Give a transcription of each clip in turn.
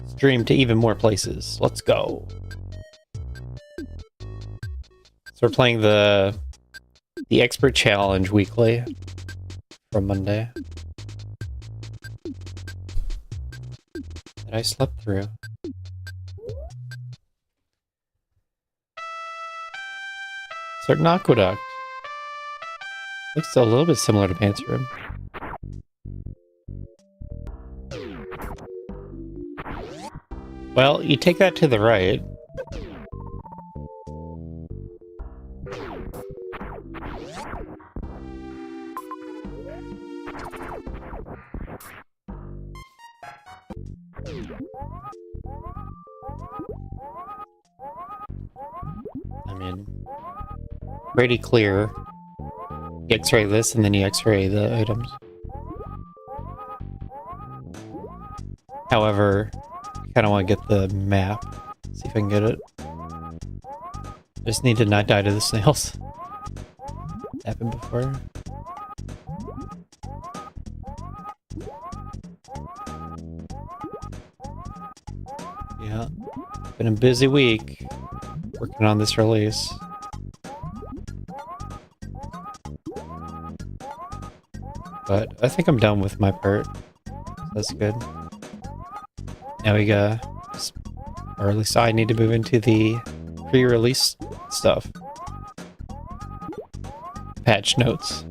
stream to even more places. Let's go. So we're playing the expert challenge weekly from Monday. That I slept through. Certain aqueduct. Looks a little bit similar to Pants Room. Well, you take that to the right. I mean, pretty clear. You x-ray this and then you x-ray the items. However, I kind of want to get the map. See if I can get it. Just need to not die to the snails. Happened before. Yeah. Been a busy week working on this release. But I think I'm done with my part. That's good. Now we got, or at least I need to move into the pre-release stuff. Patch notes.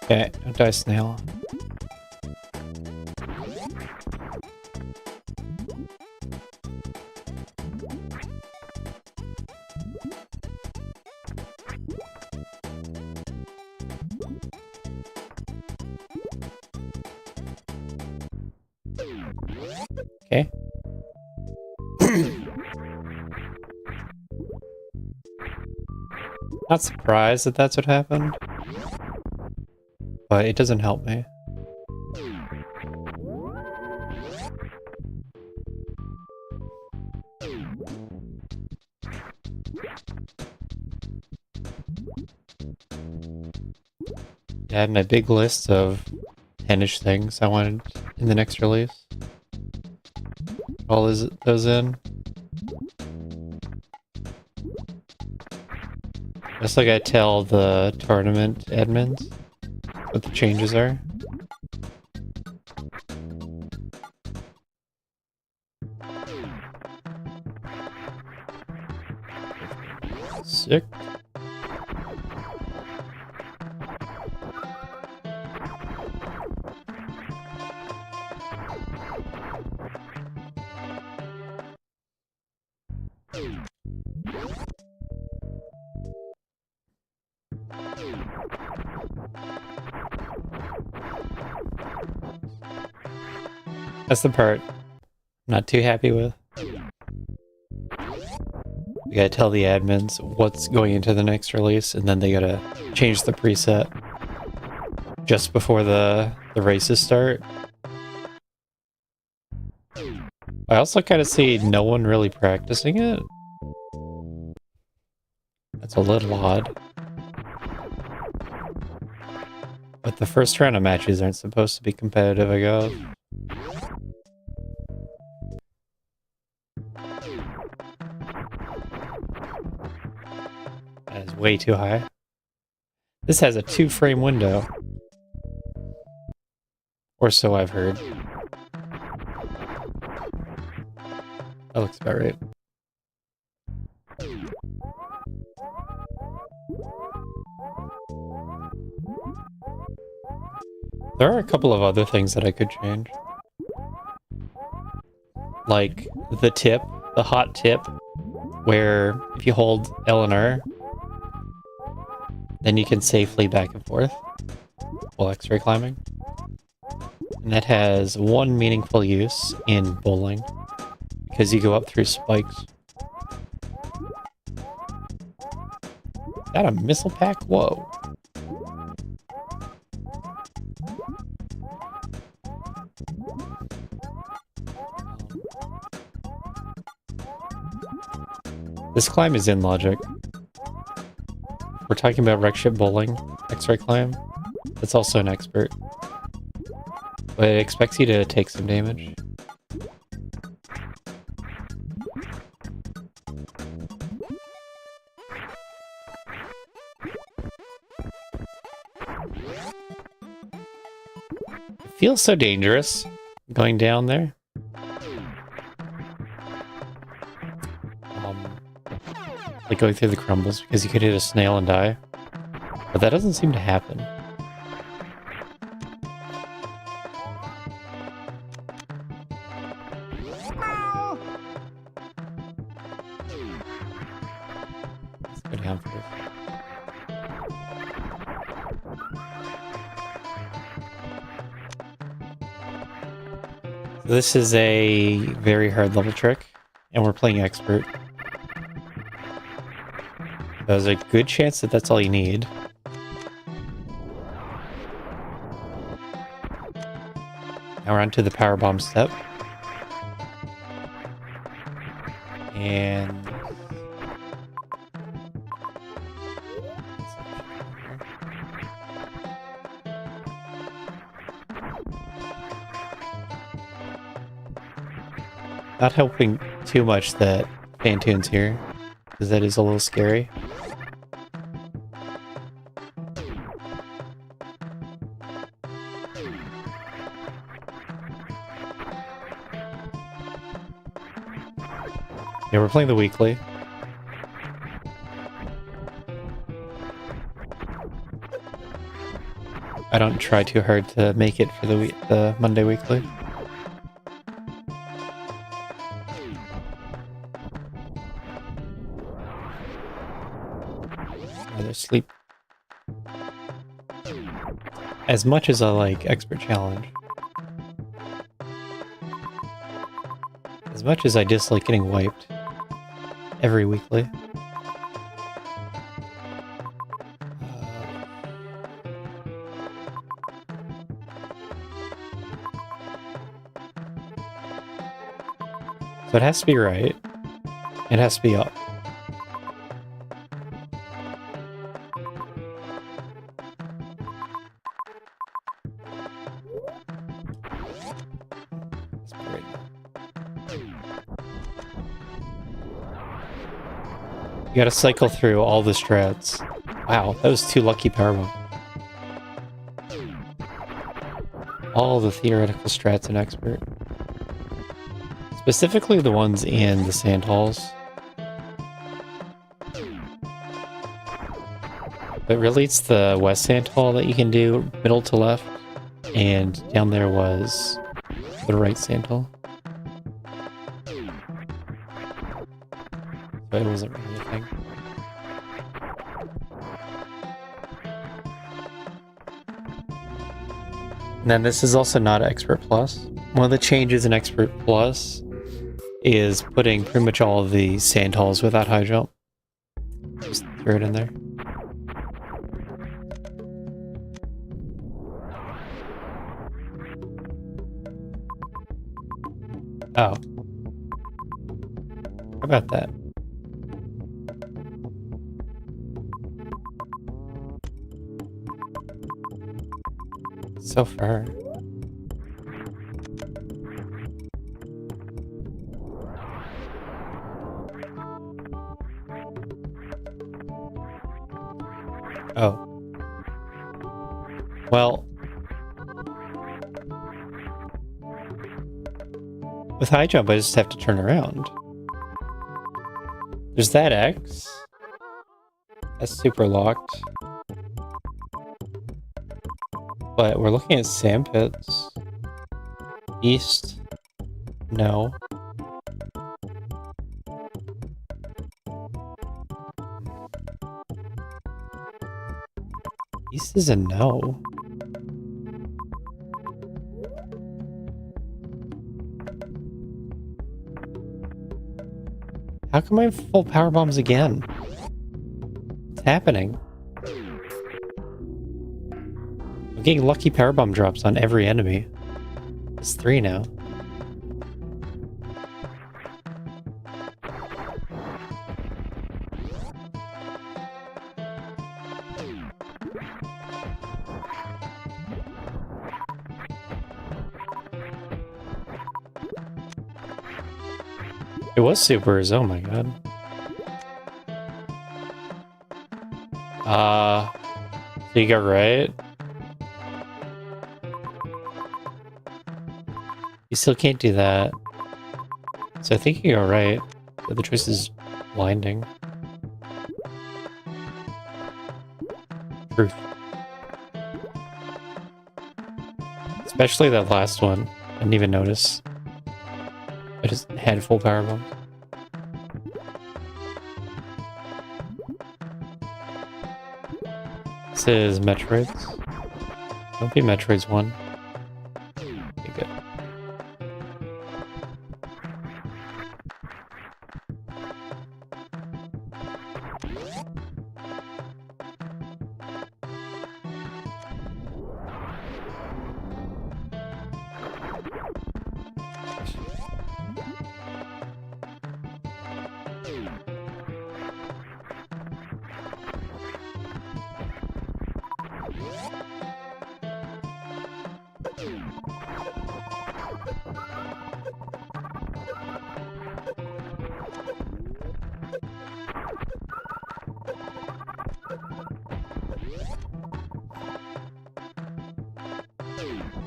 Okay, don't die, snail. Okay. Not surprised that that's what happened, but it doesn't help me. I had my big list of 10-ish things I wanted in the next release. All those in. Just like I tell the tournament admins what the changes are. Sick. That's the part I'm not too happy with. We gotta tell the admins what's going into the next release, and then they gotta change the preset just before the races start. I also kind of see no one really practicing it. That's a little odd. But the first round of matches aren't supposed to be competitive, I guess. That is way too high. This has a 2-frame window. Or so I've heard. That looks about right. There are a couple of other things that I could change. Like the tip, the hot tip, where if you hold L and R, then you can safely back and forth while X-ray climbing. And that has one meaningful use in bowling, because you go up through spikes. Is that a missile pack? Whoa. This climb is in logic. We're talking about wreck ship bowling, X-ray climb. That's also an expert. But it expects you to take some damage. It feels so dangerous going down there. Like going through the crumbles because you could hit a snail and die. But that doesn't seem to happen. Let's go down first. So this is a very hard level trick, and we're playing expert. There's a good chance that that's all you need. Now we're on to the power bomb step. And not helping too much that Pantoon's here, because that is a little scary. Yeah, we're playing the weekly. I don't try too hard to make it for the Monday weekly. Rather sleep. As much as I like Expert Challenge, as much as I dislike getting wiped every weekly, so it has to be right. It has to be up. You gotta cycle through all the strats. Wow, that was 2 lucky powerbomb. All the theoretical strats in expert. Specifically the ones in the sand halls. But really it's the west sand hall that you can do middle to left. And down there was the right sand hall. But it wasn't really a thing. And then this is also not Expert Plus. One of the changes in Expert Plus is putting pretty much all of the sand halls without high jump. Just throw it in there. Oh. How about that? So far. Oh. Well. With high jump, I just have to turn around. There's that X. That's super locked. But we're looking at sand pits. East. No. East is a no. How come I have full power bombs again? What's happening? I'm getting lucky powerbomb drops on every enemy. It's 3 now. It was supers, oh my god. So you got right? You still can't do that. So I think you got right. The other choice is blinding. Truth. Especially that last one. I didn't even notice. I just had full power bombs. This is Metroids. Don't be Metroids 1. Okay, good.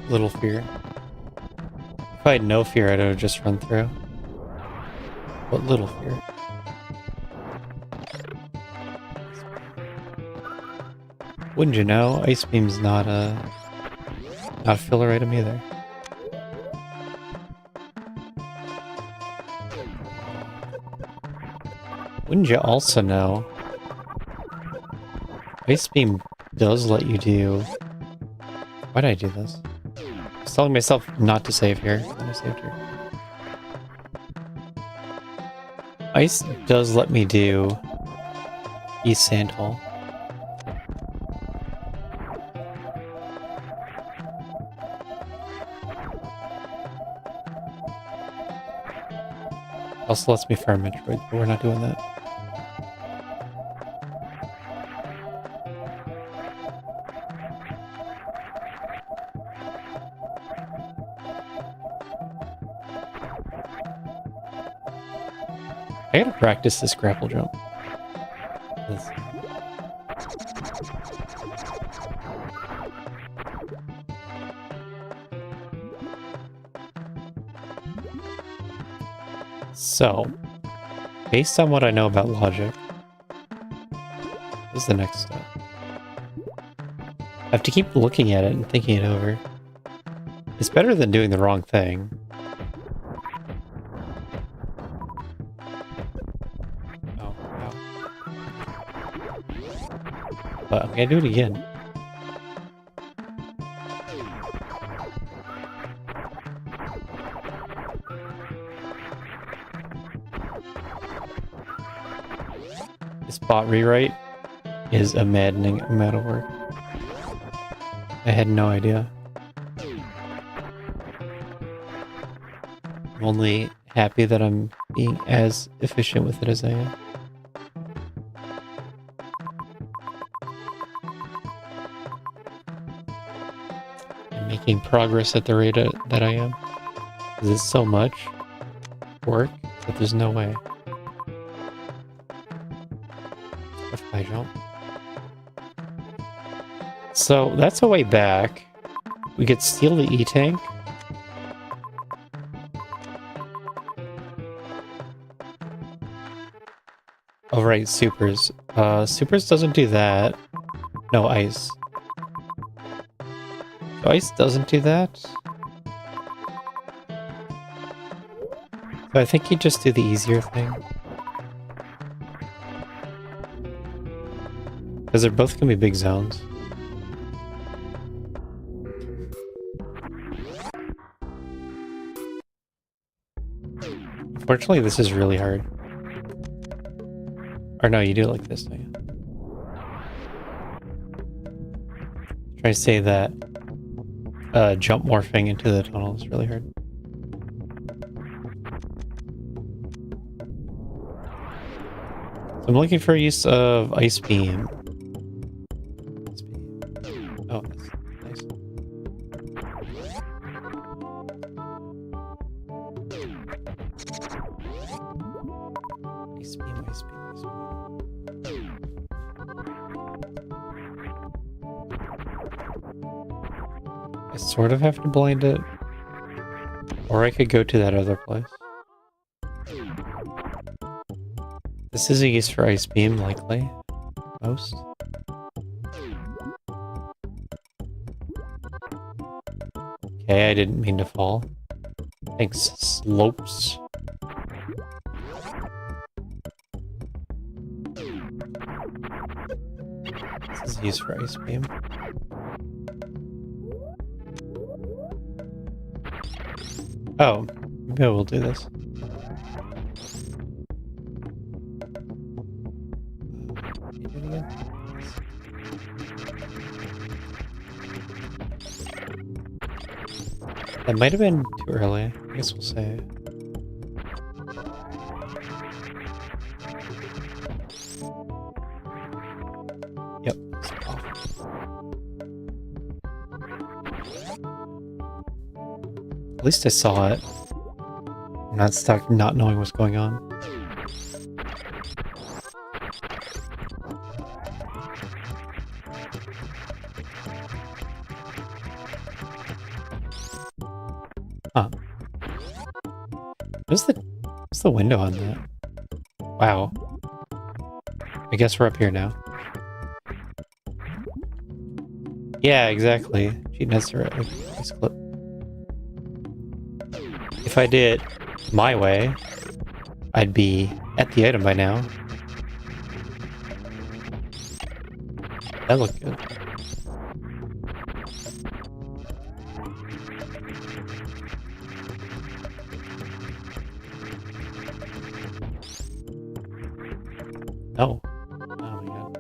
Little fear. If I had no fear, I'd have just run through. What little fear? Wouldn't you know? Ice Beam's not a filler item either. Wouldn't you also know? Ice Beam does let you do... Why did I do this? I was telling myself not to save here, and I saved here. Ice does let me do East Sand Hall. Also lets me farm Metroid, but we're not doing that. I gotta practice this grapple jump. So, based on what I know about logic, this is the next step. I have to keep looking at it and thinking it over. It's better than doing the wrong thing. Oh, wow. But I'm gonna do it again. This bot rewrite is a maddening amount of work. I had no idea. I'm only happy that I'm being as efficient with it as I am. I'm making progress at the rate that I am. Because it's so much work that there's no way. If I jump. So that's a way back. We could steal the E-Tank. Oh right, Supers. Supers doesn't do that. No, Ice. So Ice doesn't do that. So I think you just do the easier thing. Because they're both gonna be big zones. Unfortunately, this is really hard. Or no, you do it like this, don't you? Try to say that jump morphing into the tunnel is really hard. So I'm looking for use of Ice Beam. Ice Beam. Oh, that's nice. Ice beam, ice beam, ice beam. I sort of have to blind it. Or I could go to that other place. This is a use for ice beam, likely. Most. Okay, I didn't mean to fall. Thanks, slopes. This is used for ice beam. Oh, maybe we'll do this. Can you do it again? That might have been too early. I guess we'll say. Yep. It's off. At least I saw it. I'm not stuck not knowing what's going on. Huh. What's the window on that? Wow. I guess we're up here now. Yeah, exactly. Cheating has to this clip. If I did it my way, I'd be at the item by now. That looked good. Oh. Oh my god.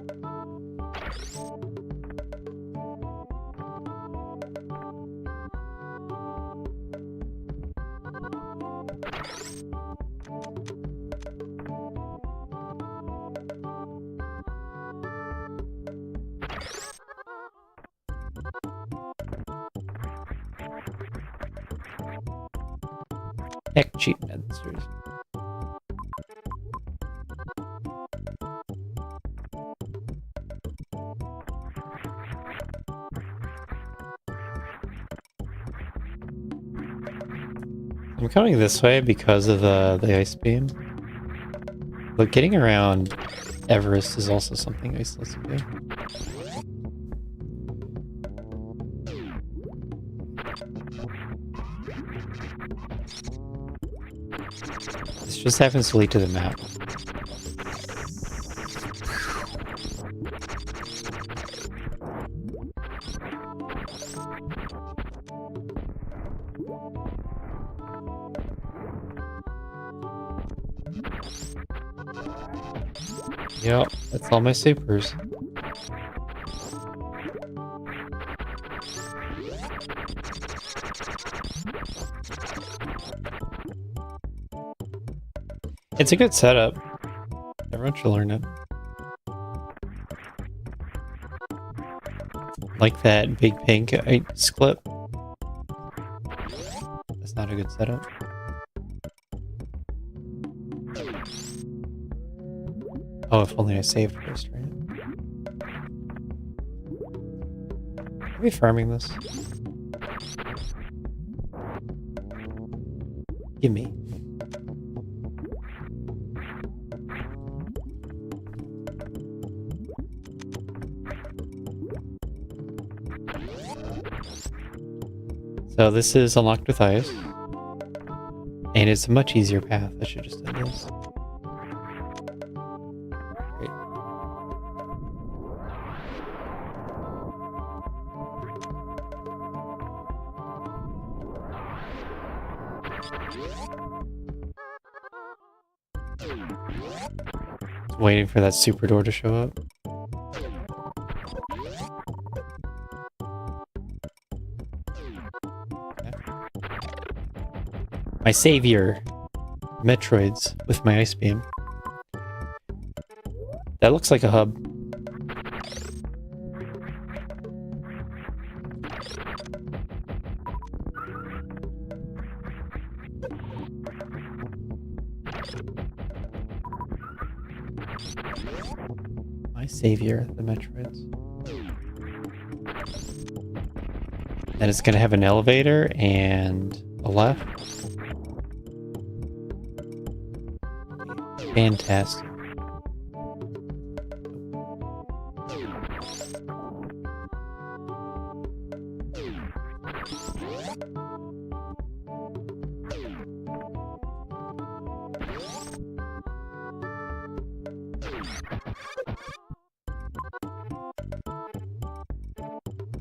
Heck, cheating answers. I'm coming this way because of the ice beam. But getting around Everest is also something useless to do. This just happens to lead to the map. Yep, that's all my supers. It's a good setup. Everyone should learn it. Like that big pink ice clip. That's not a good setup. Oh, if only I saved first, right? Are we farming this? Gimme. So this is unlocked with ice. And it's a much easier path. I should just do this. Great. Just waiting for that super door to show up. My savior, Metroids with my ice beam. That looks like a hub. My savior, the Metroids. And it's gonna have an elevator and a left. Fantastic.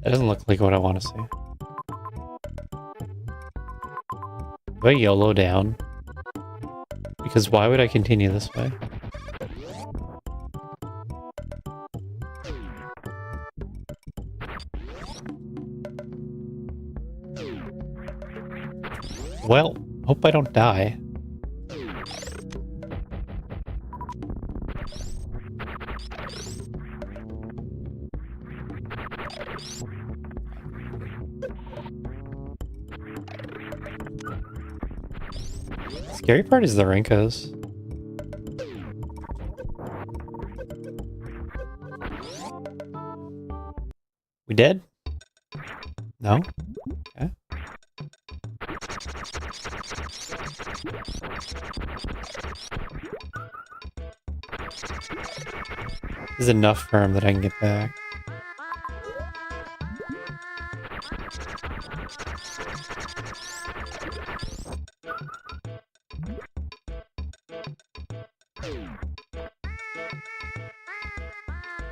That doesn't look like what I want to see. Do I YOLO down? Because why would I continue this way? Well, hope I don't die. Scary part is the Rinkos. We dead? No? Okay. This is enough for him that I can get back.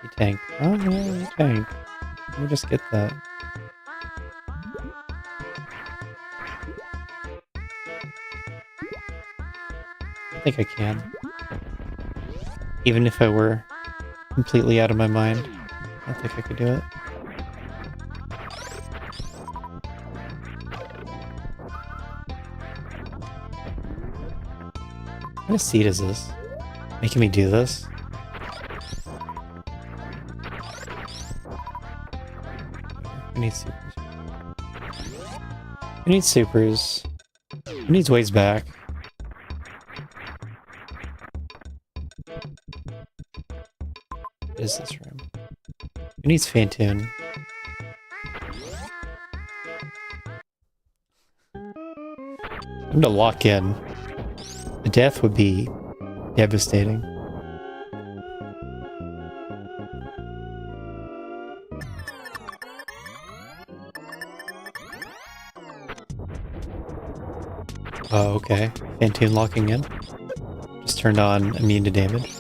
You tank. Oh no, you tank. Let me just get that. I think I can. Even if I were completely out of my mind, I think I could do it. What kind of seed is this? Making me do this? We need supers. We need supers. Who needs ways back? What is this room? Who needs Fantoon? I'm gonna lock in. A death would be devastating. Oh, okay. Fantoon locking in. Just turned on immune to damage.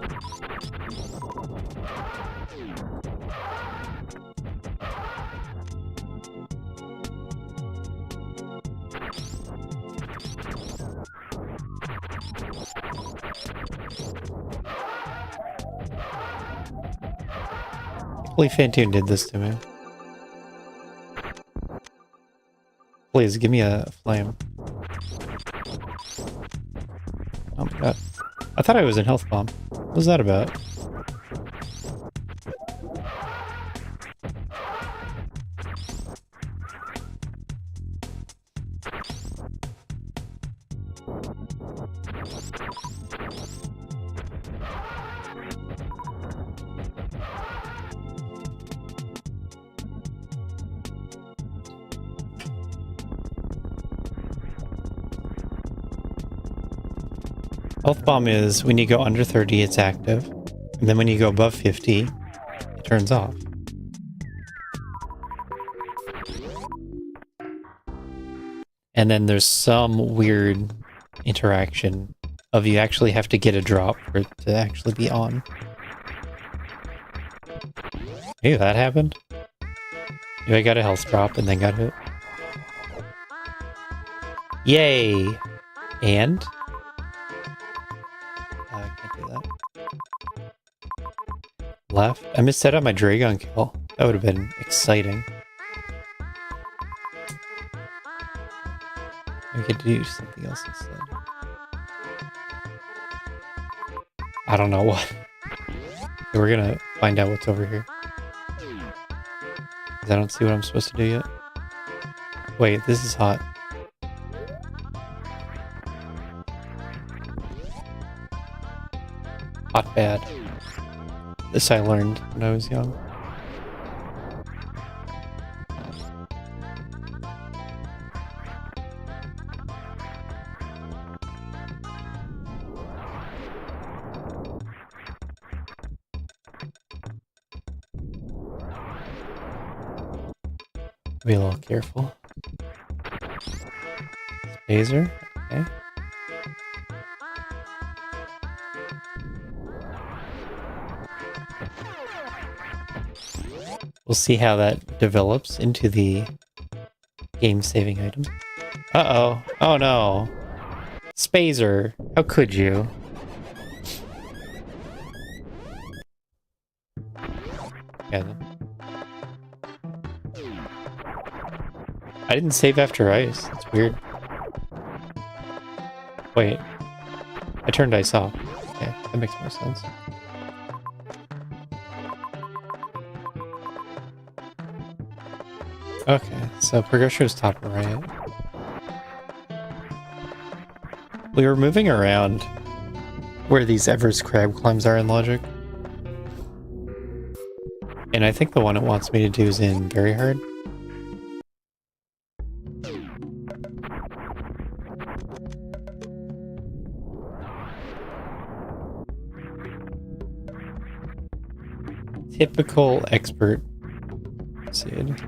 I believe Fantoon did this to me. Please, give me a flame. Oh my god. I thought I was in health bomb. What was that about? Health bomb is when you go under 30, it's active. And then when you go above 50, it turns off. And then there's some weird interaction of you actually have to get a drop for it to actually be on. Hey, that happened. Maybe I got a health drop and then got hit. Yay! And? I can't do that. Left. I missed out on my Dragon kill. That would have been exciting. We could do something else instead. I don't know what. Okay, we're gonna find out what's over here. Because I don't see what I'm supposed to do yet. Wait, this is hot. Hot bad. This I learned when I was young. Be a little careful. Phaser, okay. We'll see how that develops into the game-saving item. Uh-oh. Oh no. Spazer, how could you? Yeah. I didn't save after ice. That's weird. Wait. I turned ice off. Okay, that makes more sense. Okay, so progression is top right. We were moving around where these Everest crab climbs are in Logic. And I think the one it wants me to do is in very hard. Typical expert Sid.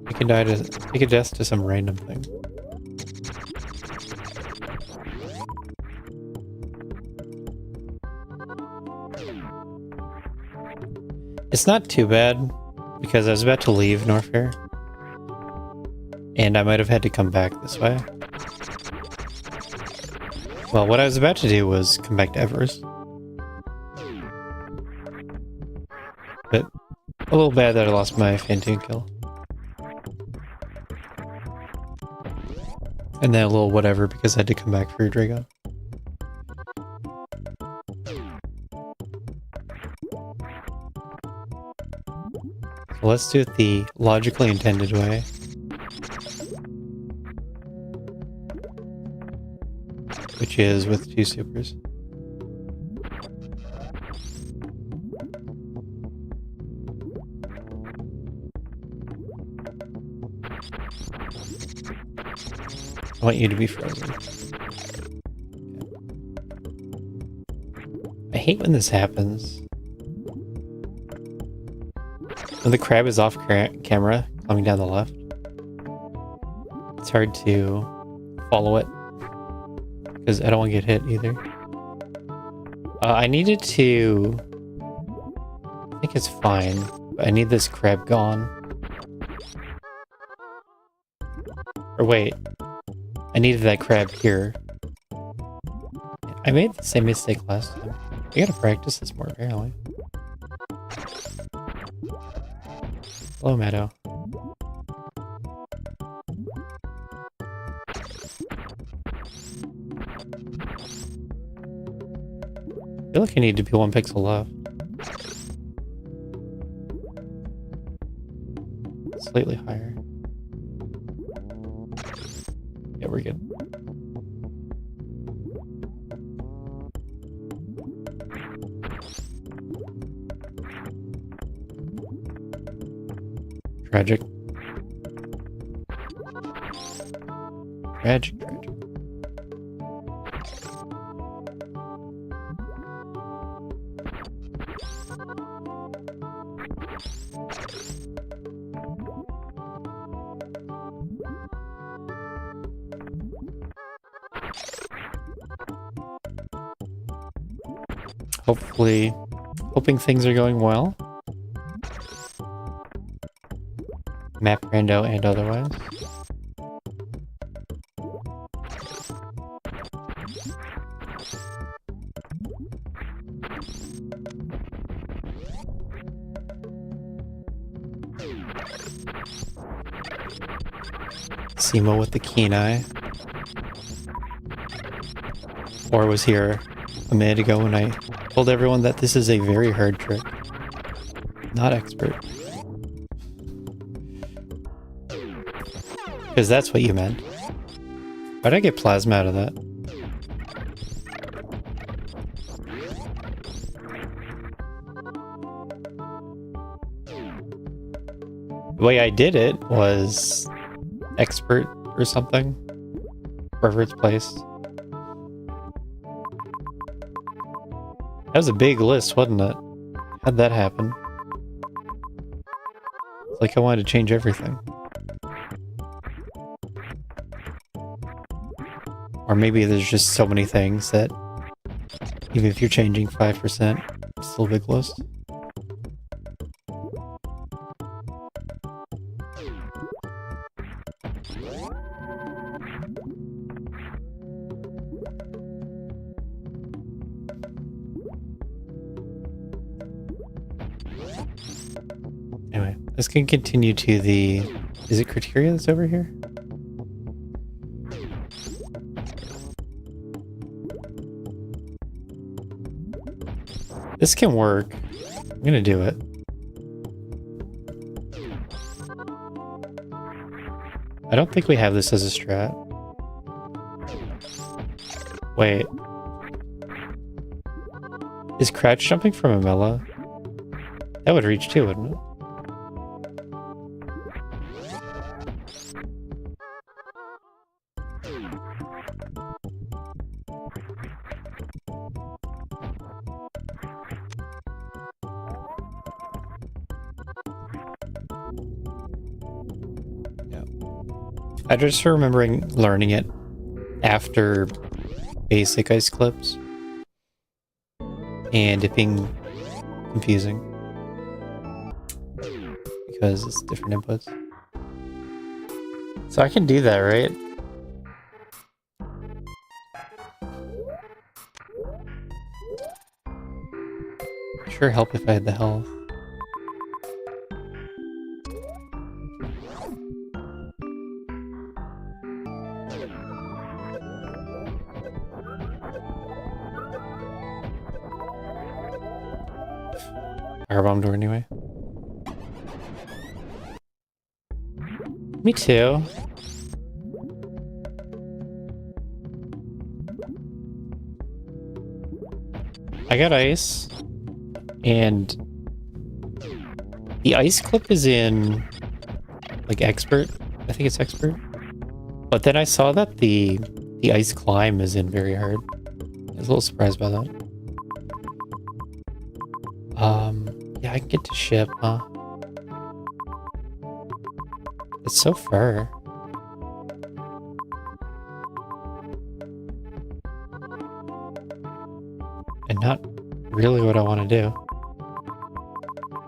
I can die to take a death to some random thing. It's not too bad because I was about to leave Norfair and I might have had to come back this way. Well, what I was about to do was come back to Everest. But a little bad that I lost my Fantoon kill. And then a little whatever because I had to come back for your Dragon. So let's do it the logically intended way. Which is with 2 supers. I want you to be frozen. I hate when this happens. When the crab is off camera, coming down the left, it's hard to follow it. Because I don't want to get hit either. I needed to... I think it's fine. But I need this crab gone. Or wait. I needed that crab here. I made the same mistake last time. I gotta practice this more, apparently. Hello, Meadow. I feel like I need to be 1 pixel left. Slightly higher. Yeah, we're good. Tragic. Tragic, tragic. Hoping things are going well. Map Rando and otherwise. Simo with the keen eye. Or was here a minute ago when I told everyone that this is a very hard trick. Not expert. Because that's what you meant. Why'd I get plasma out of that? The way I did it was expert or something, wherever it's placed. That was a big list, wasn't it? How'd that happen? It's like I wanted to change everything. Or maybe there's just so many things that even if you're changing 5%, it's still a big list. Anyway, this can continue to the... Is it criteria that's over here? This can work. I'm gonna do it. I don't think we have this as a strat. Wait. Is crouch jumping from Amela? That would reach too, wouldn't it? I just remembering learning it after basic ice clips and it being confusing because it's different inputs. So I can do that, right? Sure help if I had the health. Firebomb door anyway. Me too. I got ice. And the ice clip is in like expert. I think it's expert. But then I saw that the ice climb is in very hard. I was a little surprised by that. Yeah, I can get to ship, huh? It's so far. And not really what I want to do.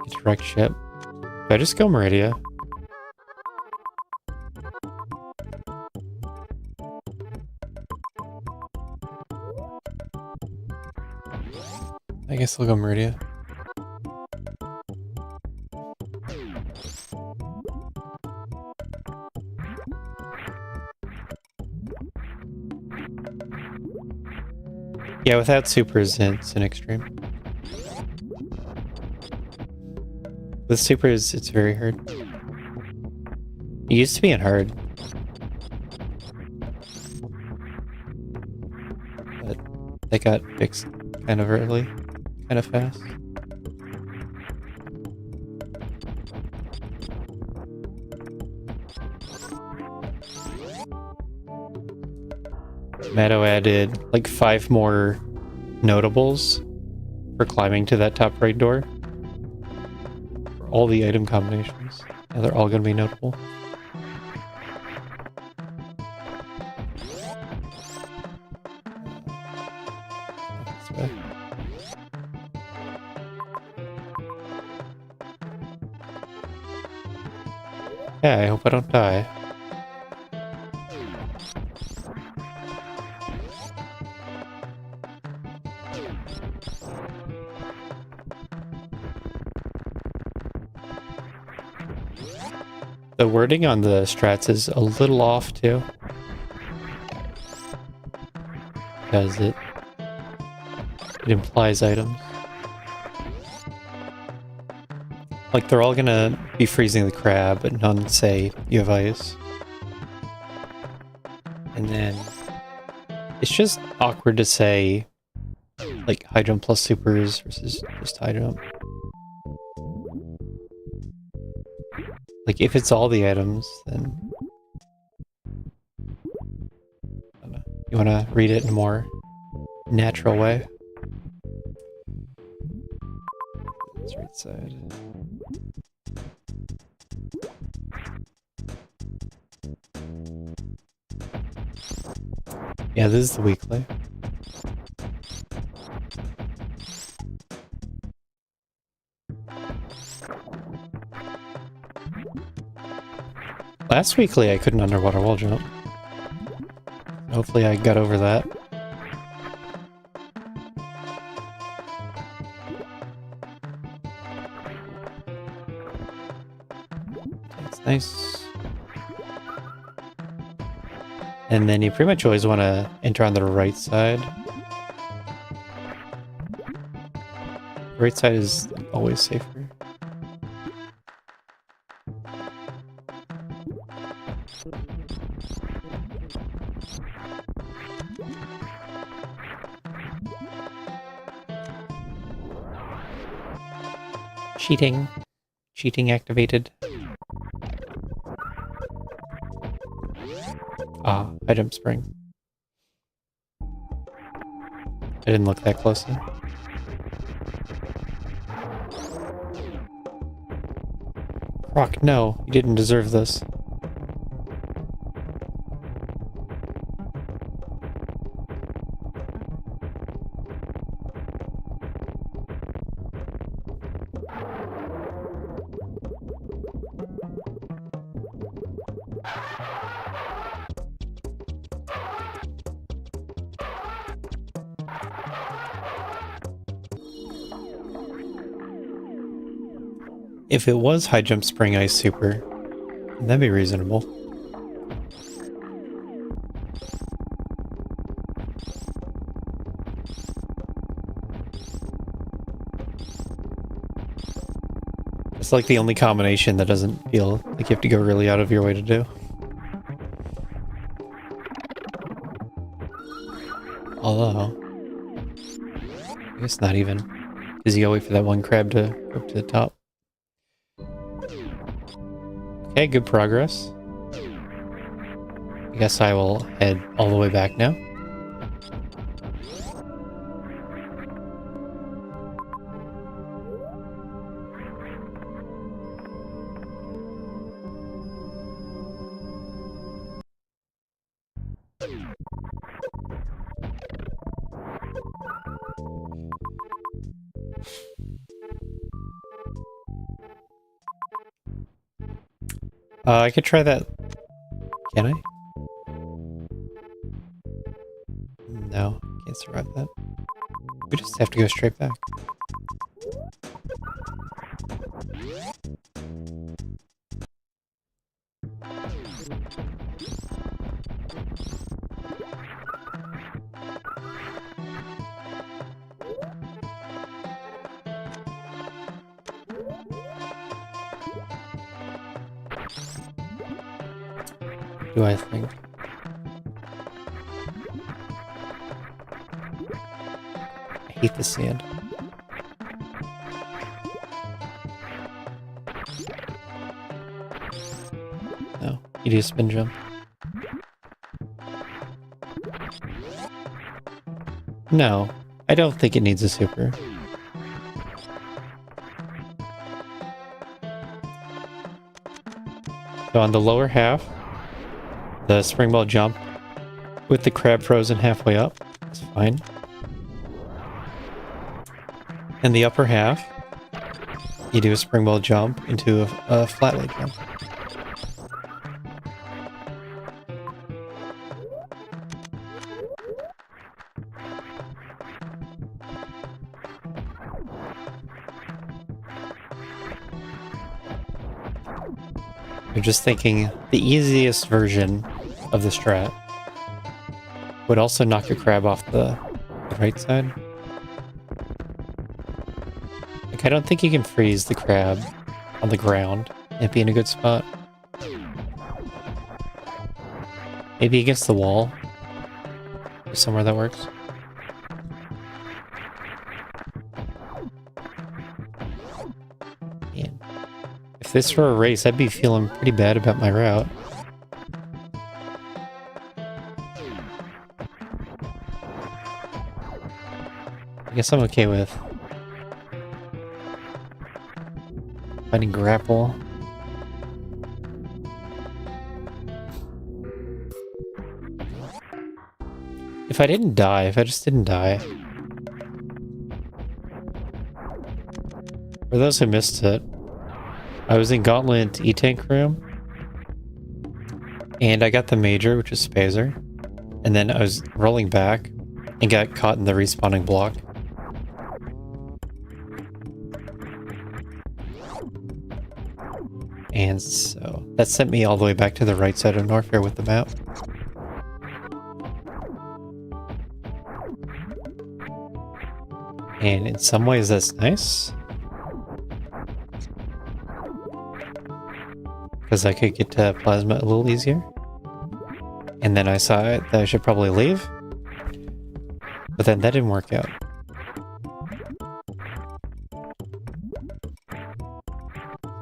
Get direct ship. Do I just go Meridia? I guess I'll go Meridia. Yeah, without supers, it's an extreme. With supers, it's very hard. It used to be in hard. But they got fixed kind of early, kind of fast. Meadow added like 5 more notables for climbing to that top right door. For all the item combinations. Now they're all going to be notable. Yeah, I hope I don't die. The wording on the strats is a little off too. Because it implies items. Like they're all gonna be freezing the crab, but none say you have ice. And then it's just awkward to say like high jump plus supers versus just high jump. Like like, if it's all the items, then... I don't know. You want to read it in a more natural way? That's right side. Yeah, this is the weekly. Last weekly I couldn't underwater wall jump. Hopefully I got over that. That's nice. And then you pretty much always want to enter on the right side. Right side is always safer. Cheating. Cheating activated. Ah, item spring. I didn't look that closely. Rock, no, you didn't deserve this. If it was high jump spring ice super, that'd be reasonable. It's like the only combination that doesn't feel like you have to go really out of your way to do. Although, I guess not even, because you gotta wait for that one crab to go up to the top. Okay, good progress. I guess I will head all the way back now. I could try that. Can I? No, can't survive that. We just have to go straight back. Do I think? I hate the sand. No, you do a spin jump. No, I don't think it needs a super. So on the lower half, the springboard jump with the crab frozen halfway up. It's fine. In the upper half, you do a springboard jump into a flat leg jump. You're just thinking the easiest version of the strat would also knock your crab off the right side. Like, I don't think you can freeze the crab on the ground and be in a good spot. Maybe against the wall. There's somewhere that works. this were a race, I'd be feeling pretty bad about my route. I guess I'm okay with finding grapple. If I didn't die, if I just didn't die. For those who missed it, I was in Gauntlet E-Tank room, and I got the Major, which is Spazer, and then I was rolling back and got caught in the respawning block. And so that sent me all the way back to the right side of Norfair with the map. And in some ways that's nice, because I could get to Plasma a little easier. And then I saw that I should probably leave, but then that didn't work out.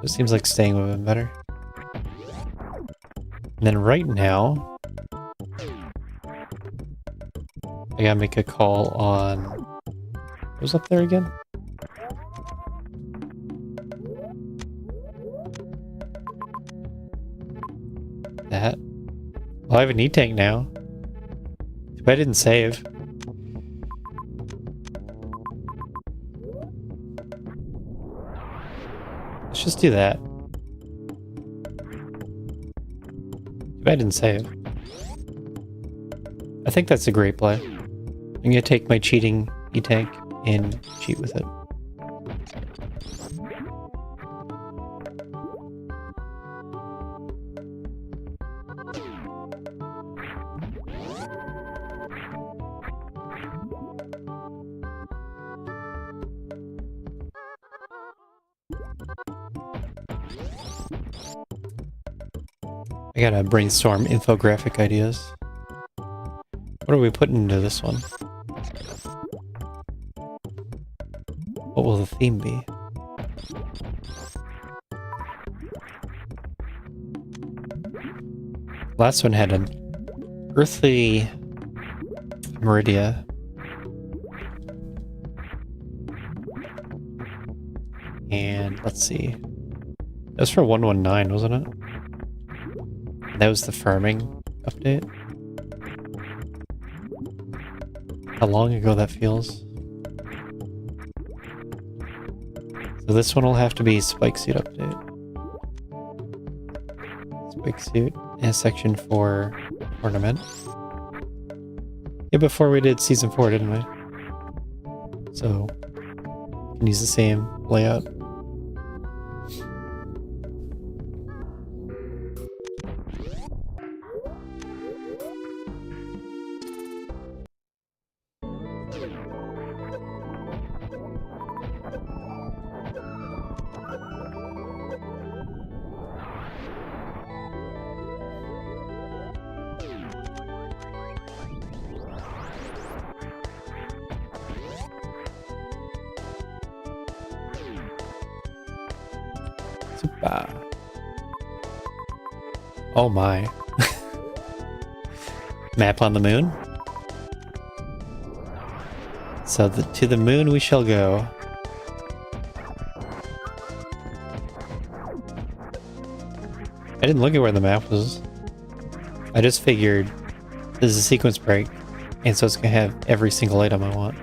It seems like staying would have been better. And then right now, I gotta make a call on... What was up there again? That. Well, I have an E-Tank now. Too bad I didn't save. Let's just do that. Too bad I didn't save. I think that's a great play. I'm gonna take my cheating E-Tank and cheat with it. I gotta brainstorm infographic ideas. What are we putting into this one? What will the theme be? Last one had an earthly Meridia. And let's see. That was for 119, wasn't it? That was the farming update. How long ago that feels. So this one will have to be Spike Suit update. Spike Suit and a section for Ornament. Yeah, before we did Season 4, didn't we? So, we can use the same layout. Oh my. Map on the moon? So to the moon we shall go. I didn't look at where the map was. I just figured this is a sequence break, and so it's gonna have every single item I want.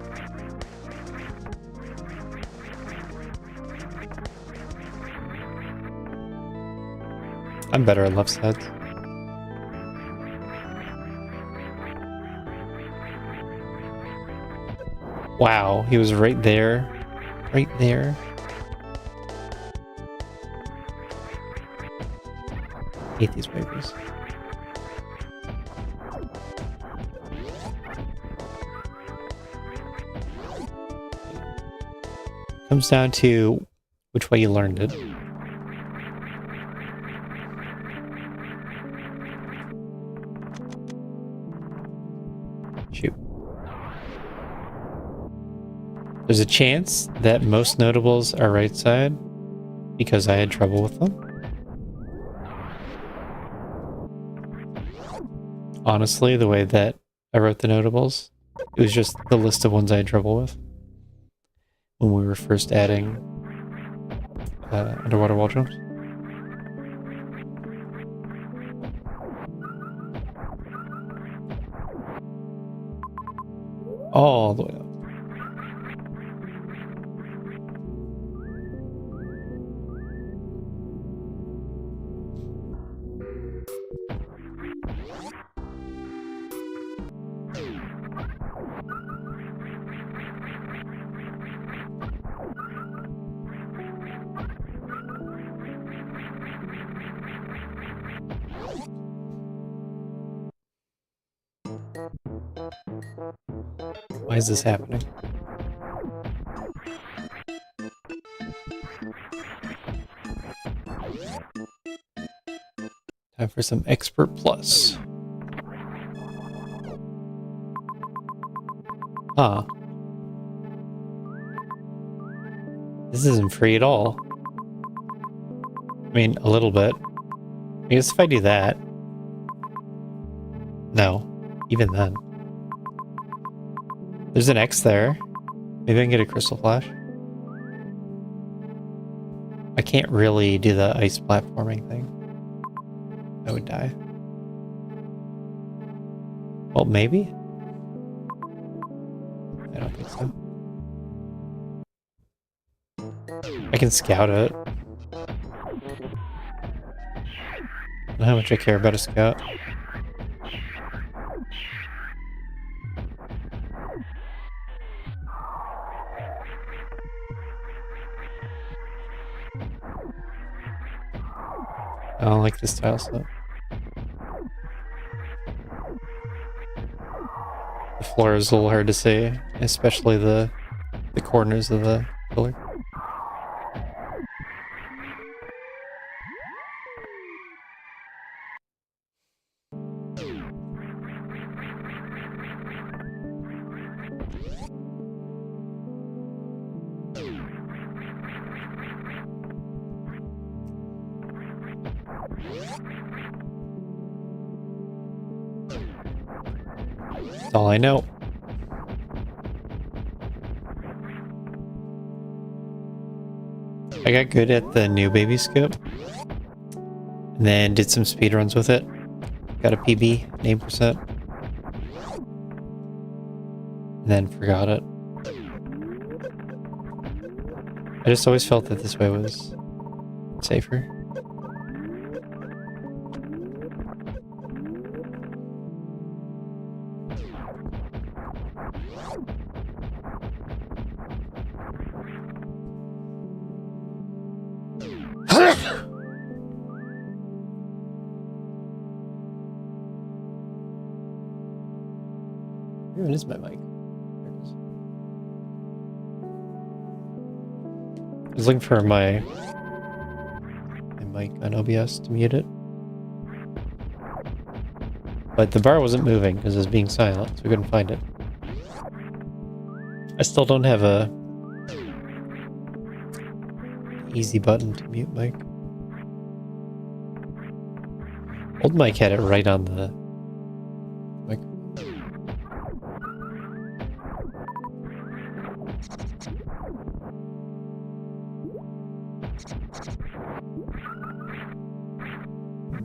I'm better at left sides. Wow, he was right there. Right there. Hate these papers. Comes down to which way you learned it. Shoot. There's a chance that most notables are right side because I had trouble with them. Honestly, the way that I wrote the notables, it was just the list of ones I had trouble with when we were first adding underwater wall jumps. All the way up. Why is this happening? Time for some Expert Plus. Huh. This isn't free at all. I mean, a little bit. I guess if I do that... No. Even then. There's an X there. Maybe I can get a Crystal Flash. I can't really do the ice platforming thing. I would die. Well, maybe? I don't think so. I can scout it. I don't know how much I care about a scout. I don't like this tile set. The floor is a little hard to see, especially the corners of the pillar. That's all I know. I got good at the new baby scoop. And then did some speedruns with it. Got a PB, name percent. And then forgot it. I just always felt that this way was safer. Where is my mic? There it is. I was looking for my mic on OBS to mute it. But the bar wasn't moving because it was being silent, so we couldn't find it. I still don't have a easy button to mute mic. Old mic had it right on the mic.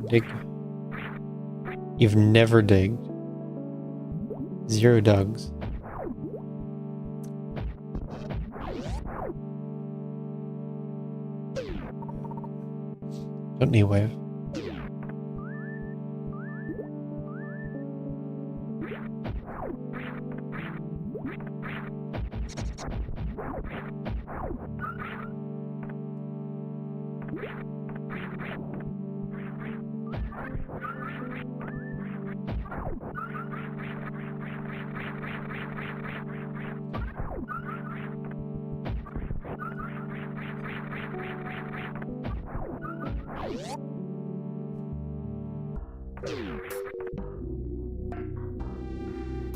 Dig. You've never digged. 0 dogs. Don't need wave.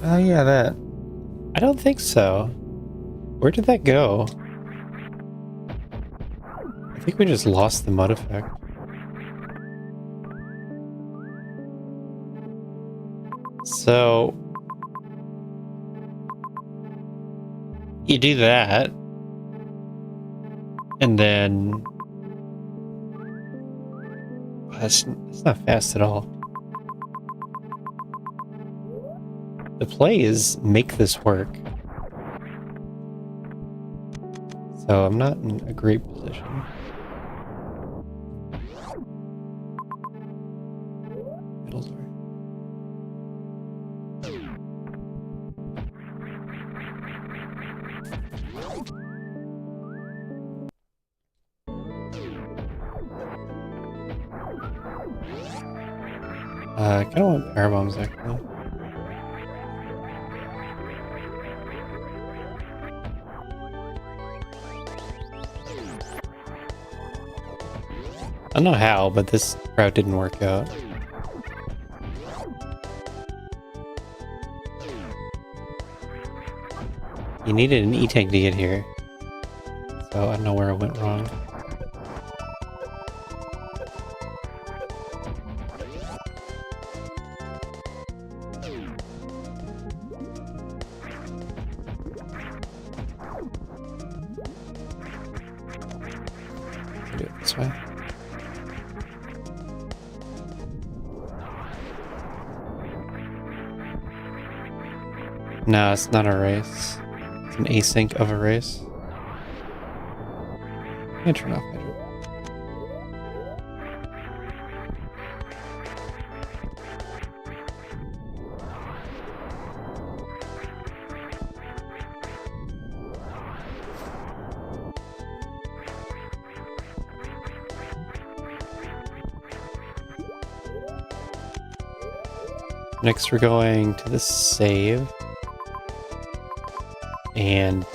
Oh yeah, that. I don't think so. Where did that go? I think we just lost the mud effect. So you do that, and then that's not fast at all. The play is make this work. So I'm not in a great position. Middle, sorry. I kind of want power bombs actually. I don't know how, but this route didn't work out. You needed an E-tank to get here. So I don't know where it went wrong. Do it this way. No, it's not a race. It's an async of a race. I'm gonna turn off my drip. Next we're going to the save. And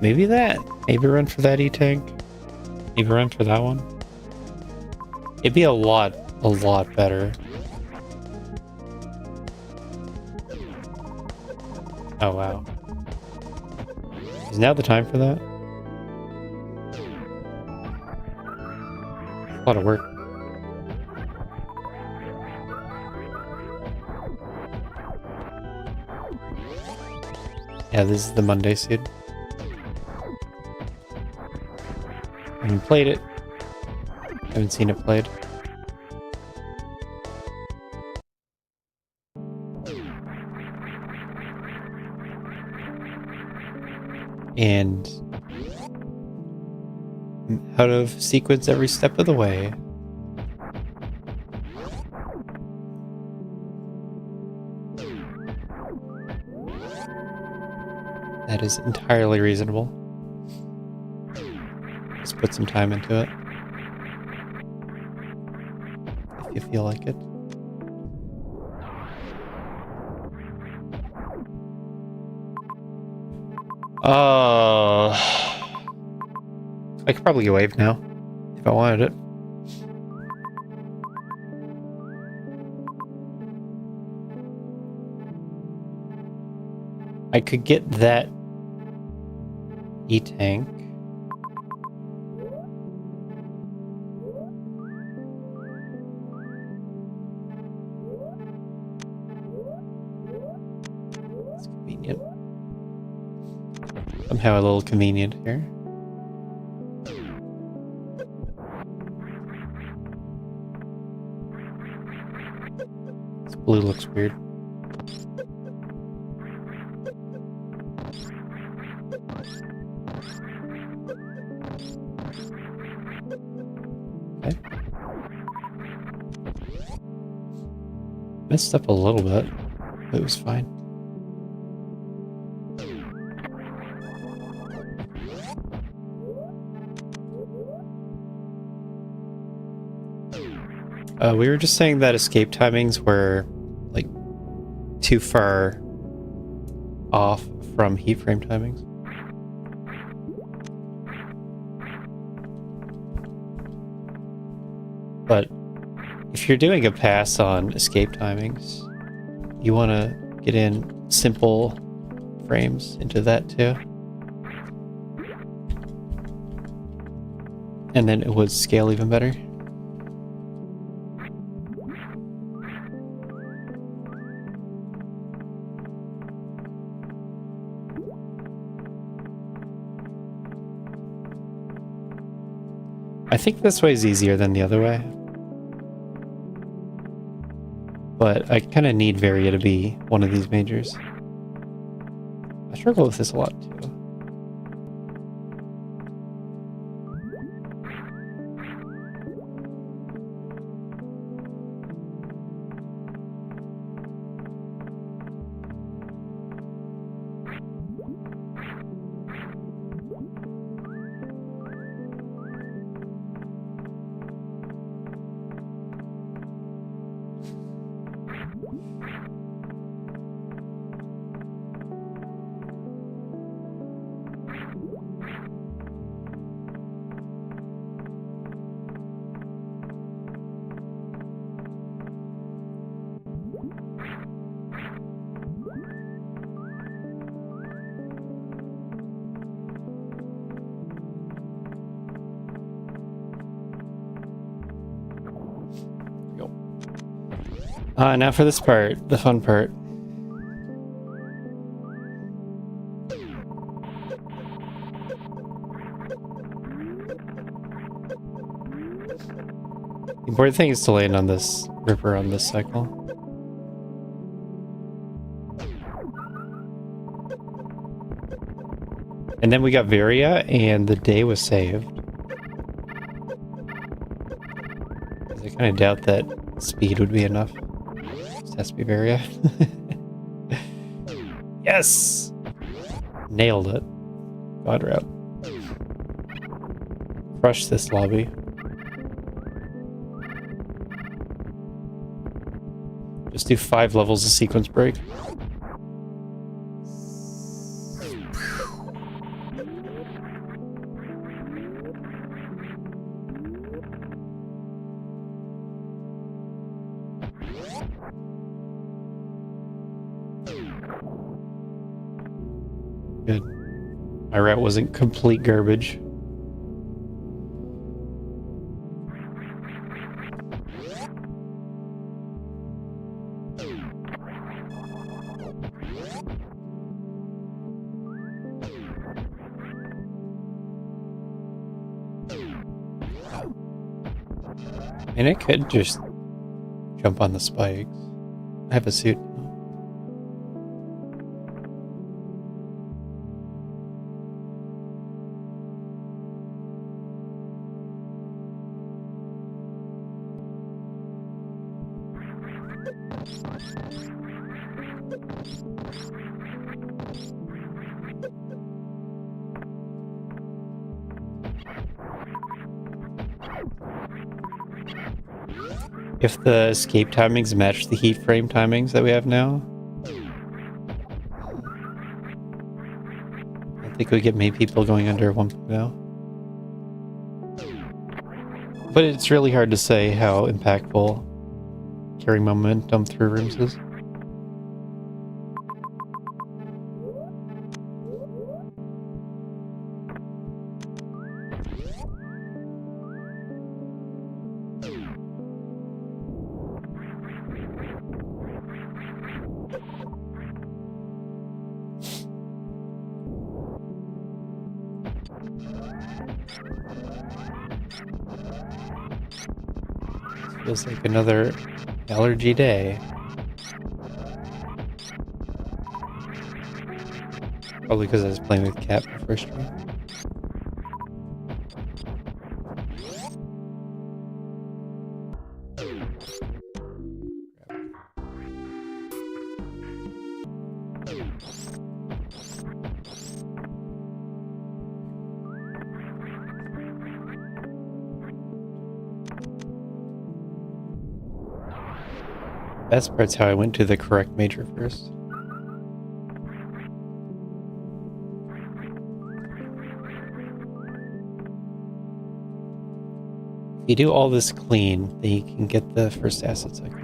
maybe that. Maybe run for that E-tank. Maybe run for that one. It'd be a lot better. Oh wow. Is now the time for that? A lot of work. Yeah, this is the Monday seed. I haven't played it. I haven't seen it played. And out of sequence every step of the way. That is entirely reasonable. Just put some time into it. If you feel like it. I could probably wave now if I wanted it. I could get that E-tank. It's convenient. Somehow a little convenient here. This blue looks weird. Okay. Messed up a little bit, but it was fine. We were just saying that escape timings were like too far off from heat frame timings. But if you're doing a pass on escape timings, you want to get in simple frames into that too. And then it would scale even better. I think this way is easier than the other way. But I kind of need Varia to be one of these majors. I struggle with this a lot too. Now for this part, the fun part. The important thing is to land on this river on this cycle. And then we got Varia, and the day was saved. I kind of doubt that speed would be enough. Just has to be Varia. Yes! Nailed it. God route. Crush this lobby. Just do 5 levels of sequence break. Good. My route wasn't complete garbage. And it could just jump on the spikes. I have a suit. If the escape timings match the heat frame timings that we have now, I think we get many people going under 1.0. But it's really hard to say how impactful carrying momentum through rooms is. Feels like another allergy day. Probably because I was playing with Cat for first stream. Best part's how I went to the correct major first. If you do all this clean, then you can get the first asset cycle.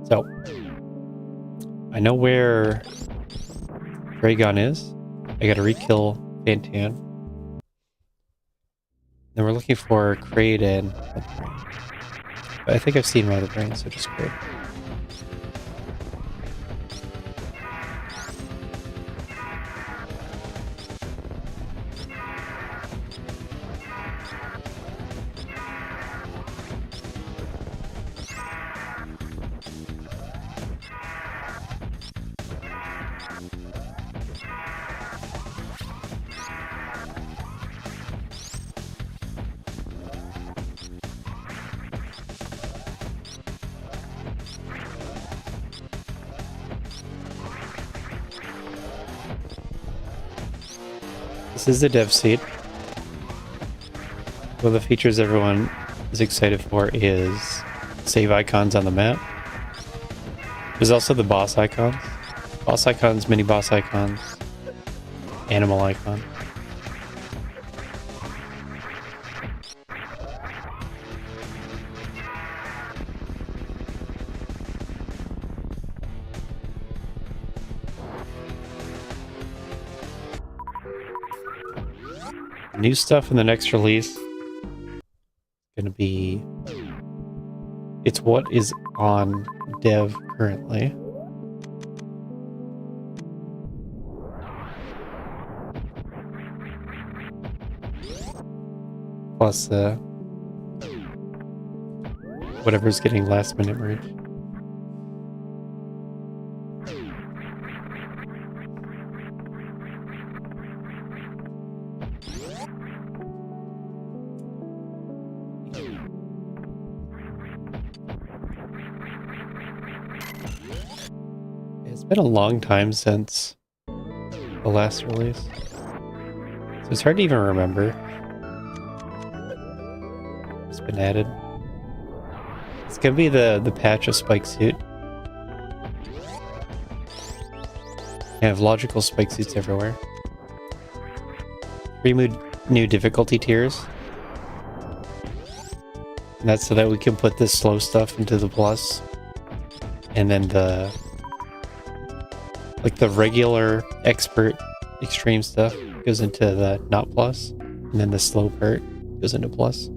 So, I know where Dragon is. I gotta re-kill Fantan. Then we're looking for Kraid and the brain. But I think I've seen one of the brains, so just Kraid. This is the dev seat. One of the features everyone is excited for is save icons on the map. There's also the boss icons. Boss icons, mini boss icons, animal icon. New stuff in the next release gonna be, it's what is on dev currently. Plus whatever's getting last minute merge. It's been a long time since the last release, so it's hard to even remember. It's been added. It's gonna be the patch of spike suit. You have logical spike suits everywhere. 3 new difficulty tiers. And that's so that we can put this slow stuff into the plus. And then the regular expert extreme stuff goes into the not plus. And then the slow part goes into plus.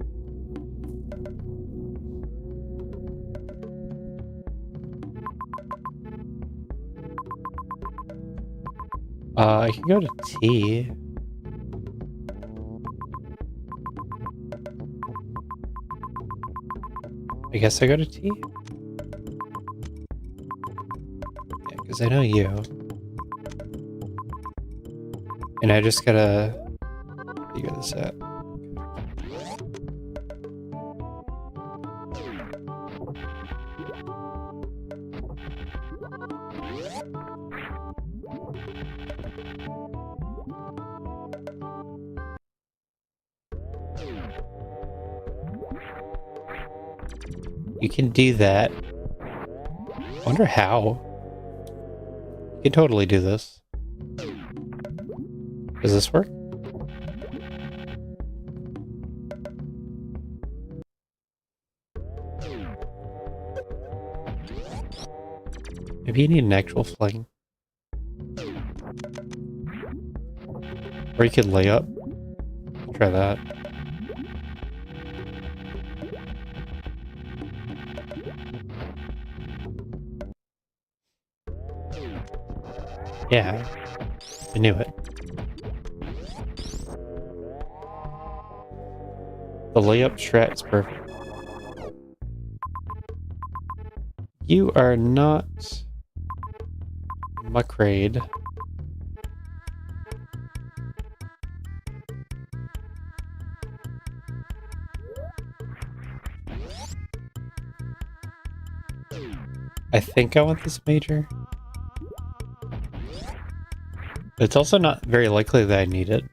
I can go to T. I guess I go to T? Yeah, because I know you. And I just gotta figure this out. You can do that. I wonder how. You can totally do this. Does this work? Maybe you need an actual fling. Or you could lay up. Try that. Yeah, I knew it. The layup strat is perfect. You are not Muckraid. I think I want this major. But it's also not very likely that I need it.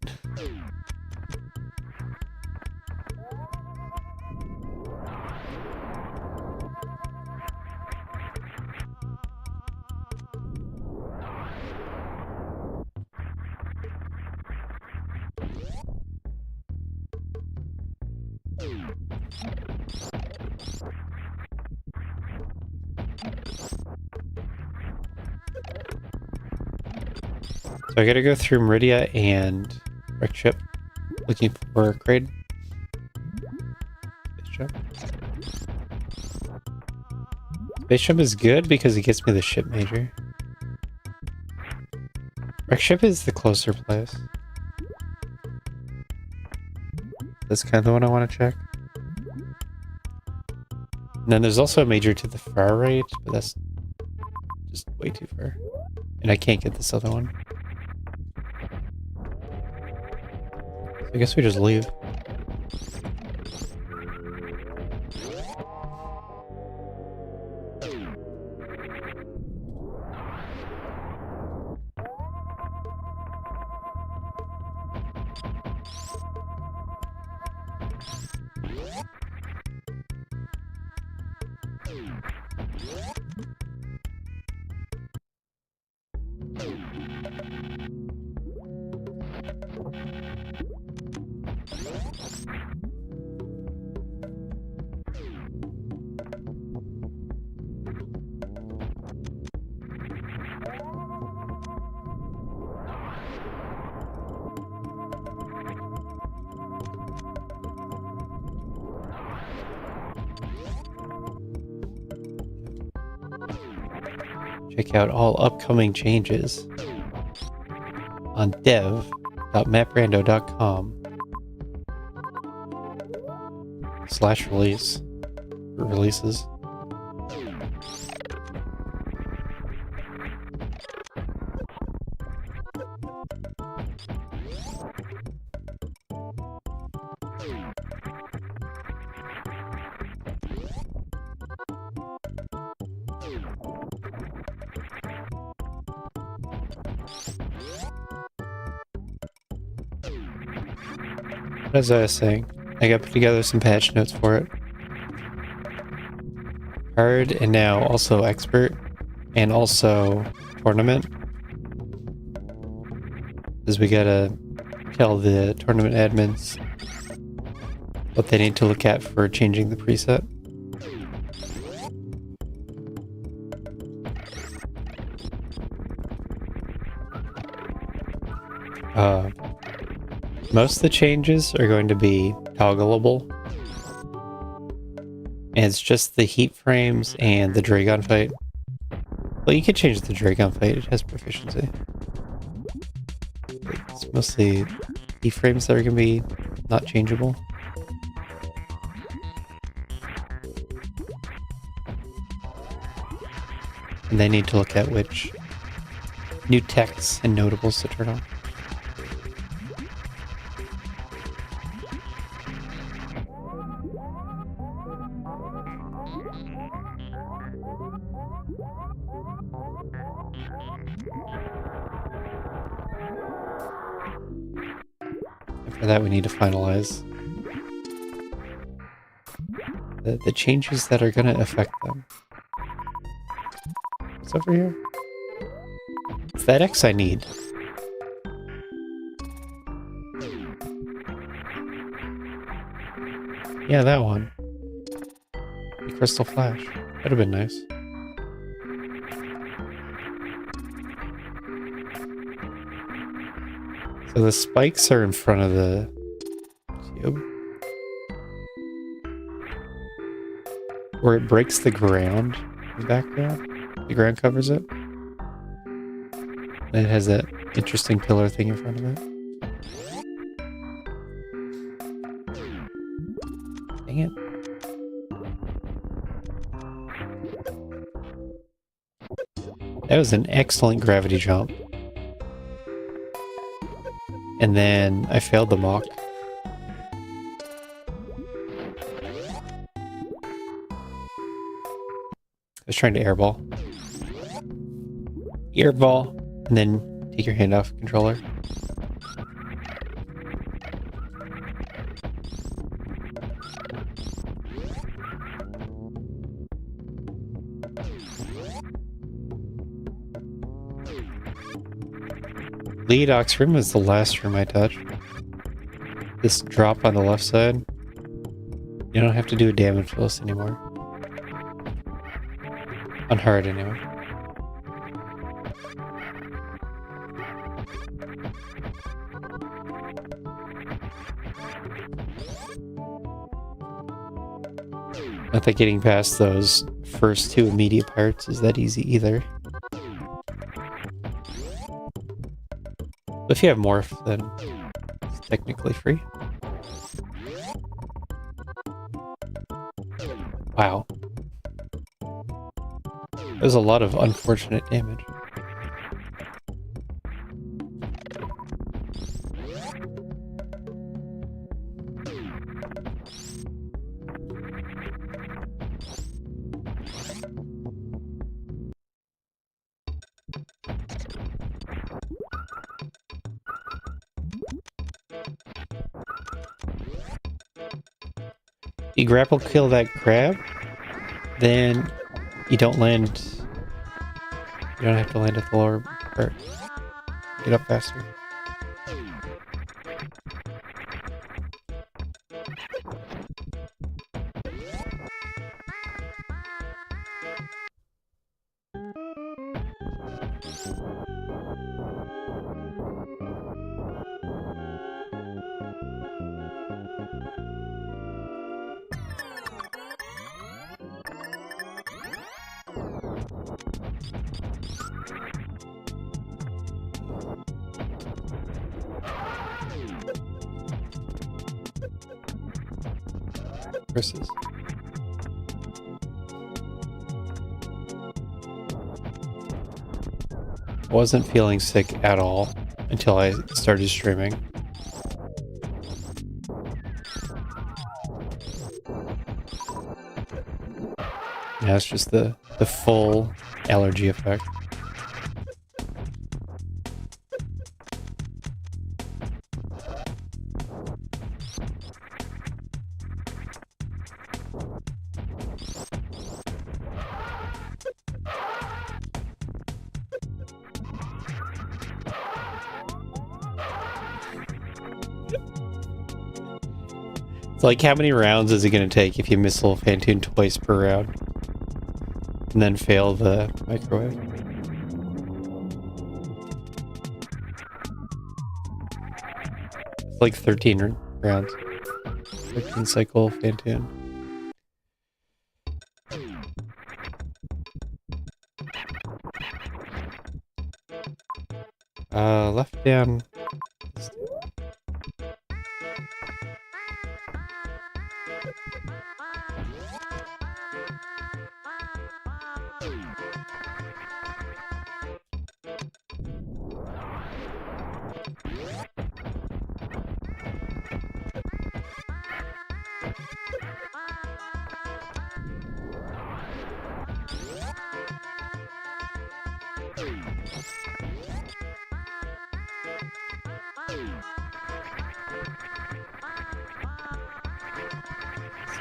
So I gotta go through Meridia and Wreck Ship looking for a Kraid. Bishop is good because it gets me the ship major. Wreck ship is the closer place. That's kind of the one I want to check. And then there's also a major to the far right, but that's just way too far. And I can't get this other one. So I guess we just leave. Check out all upcoming changes on dev.maprando.com/release for releases. As I was saying, I got put together some patch notes for it. Hard and now also expert and also tournament. Because we gotta tell the tournament admins what they need to look at for changing the preset. Most of the changes are going to be toggleable. And it's just the heat frames and the Dragon fight. Well, you can change the Dragon fight, it has proficiency. It's mostly heat frames that are going to be not changeable. And they need to look at which new texts and notables to turn on. For that, we need to finalize the changes that are going to affect them. What's over here? It's that X I need. Yeah, that one. The Crystal Flash. That'd have been nice. So the spikes are in front of the cube. Where it breaks the ground in the background. The ground covers it. And it has that interesting pillar thing in front of it. Dang it. That was an excellent gravity jump. And then I failed the mock. I was trying to airball. Airball, and then take your hand off controller. Lead Ox room was the last room I touched. This drop on the left side. You don't have to do a damage for this anymore. On hard anyway. Not that getting past those first two immediate parts is that easy either. But if you have morph, then it's technically free. Wow. There's a lot of unfortunate damage. You grapple kill that crab, then you don't land. You don't have to land at the lower part. Get up faster. Versus. I wasn't feeling sick at all until I started streaming. Now it's just the full allergy effect. It's like, how many rounds is it going to take if you missile Phantoon twice per round? And then fail the microwave? It's like 13 rounds. 13 cycle Phantoon. Left down.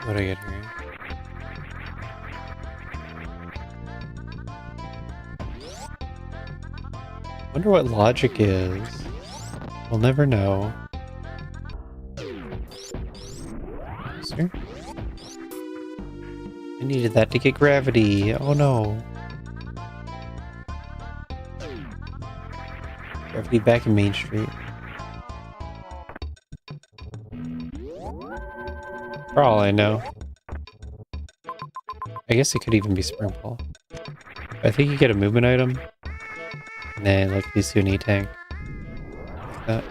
What do I get here? Wonder what logic is. We'll never know. Sir? I needed that to get gravity. Oh no. Gravity back in Main Street. For all I know. I guess it could even be Spring Ball. I think you get a movement item. And then like these two knee tank. Like that.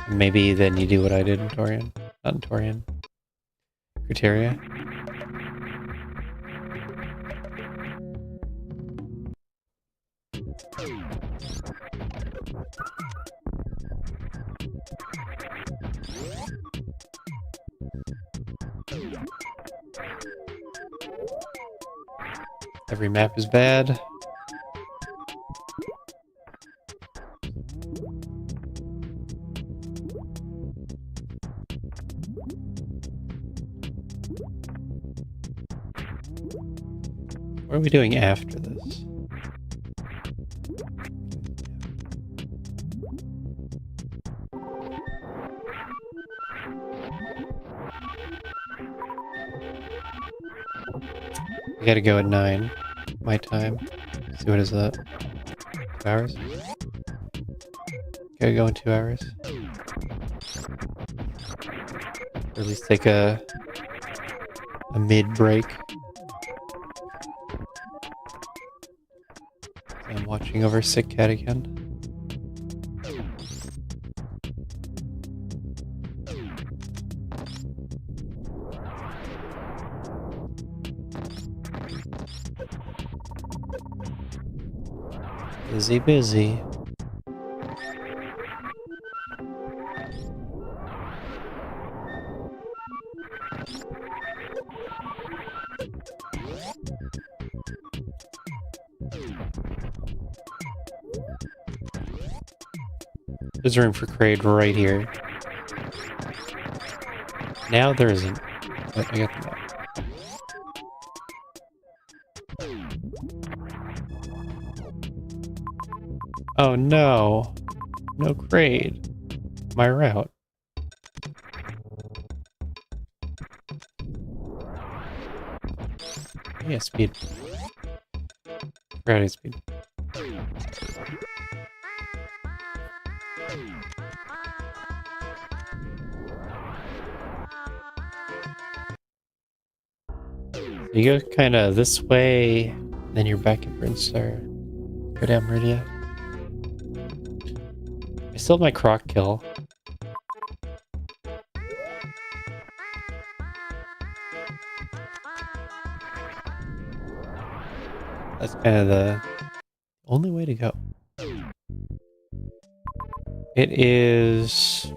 And maybe then you do what I did in Torian. Not in Torian. Criteria. Every map is bad. What are we doing after this? We gotta go at 9. My time. Let's see, what is that? 2 hours? Gotta go in 2 hours. Or at least take a mid-break. I'm watching over Sick Cat again. Busy, busy. There's room for Kraid right here. Now there isn't. But I got the map. Oh no. No Kraid. My route. Yeah, speed. Routing speed. You go kind of this way, then you're back at Brinstar. Go down Meridia. I still have my Croc kill. That's kind of the only way to go. It is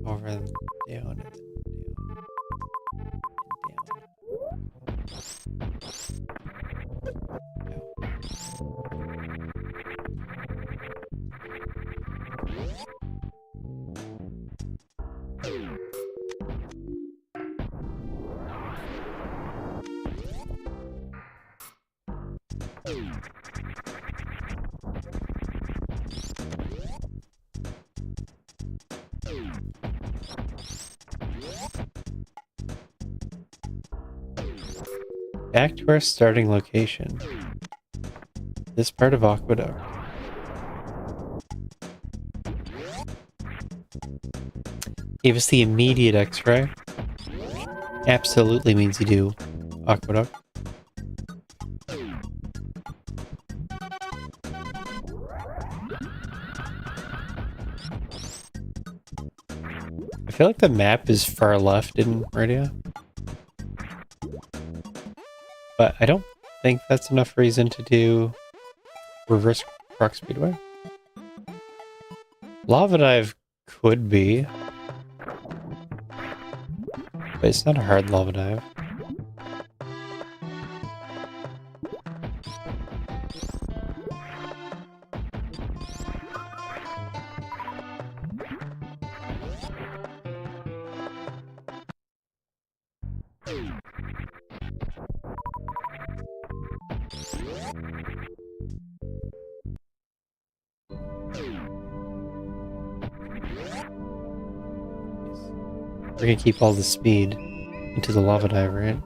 over and down and down. Back to our starting location. This part of Aqueduct. Gave us the immediate X-ray. Absolutely means you do Aqueduct. I feel like the map is far left in Meridia. But I don't think that's enough reason to do reverse Croc Speedway. Lava Dive could be. But it's not a hard lava dive. We're gonna keep all the speed into the lava dive, right?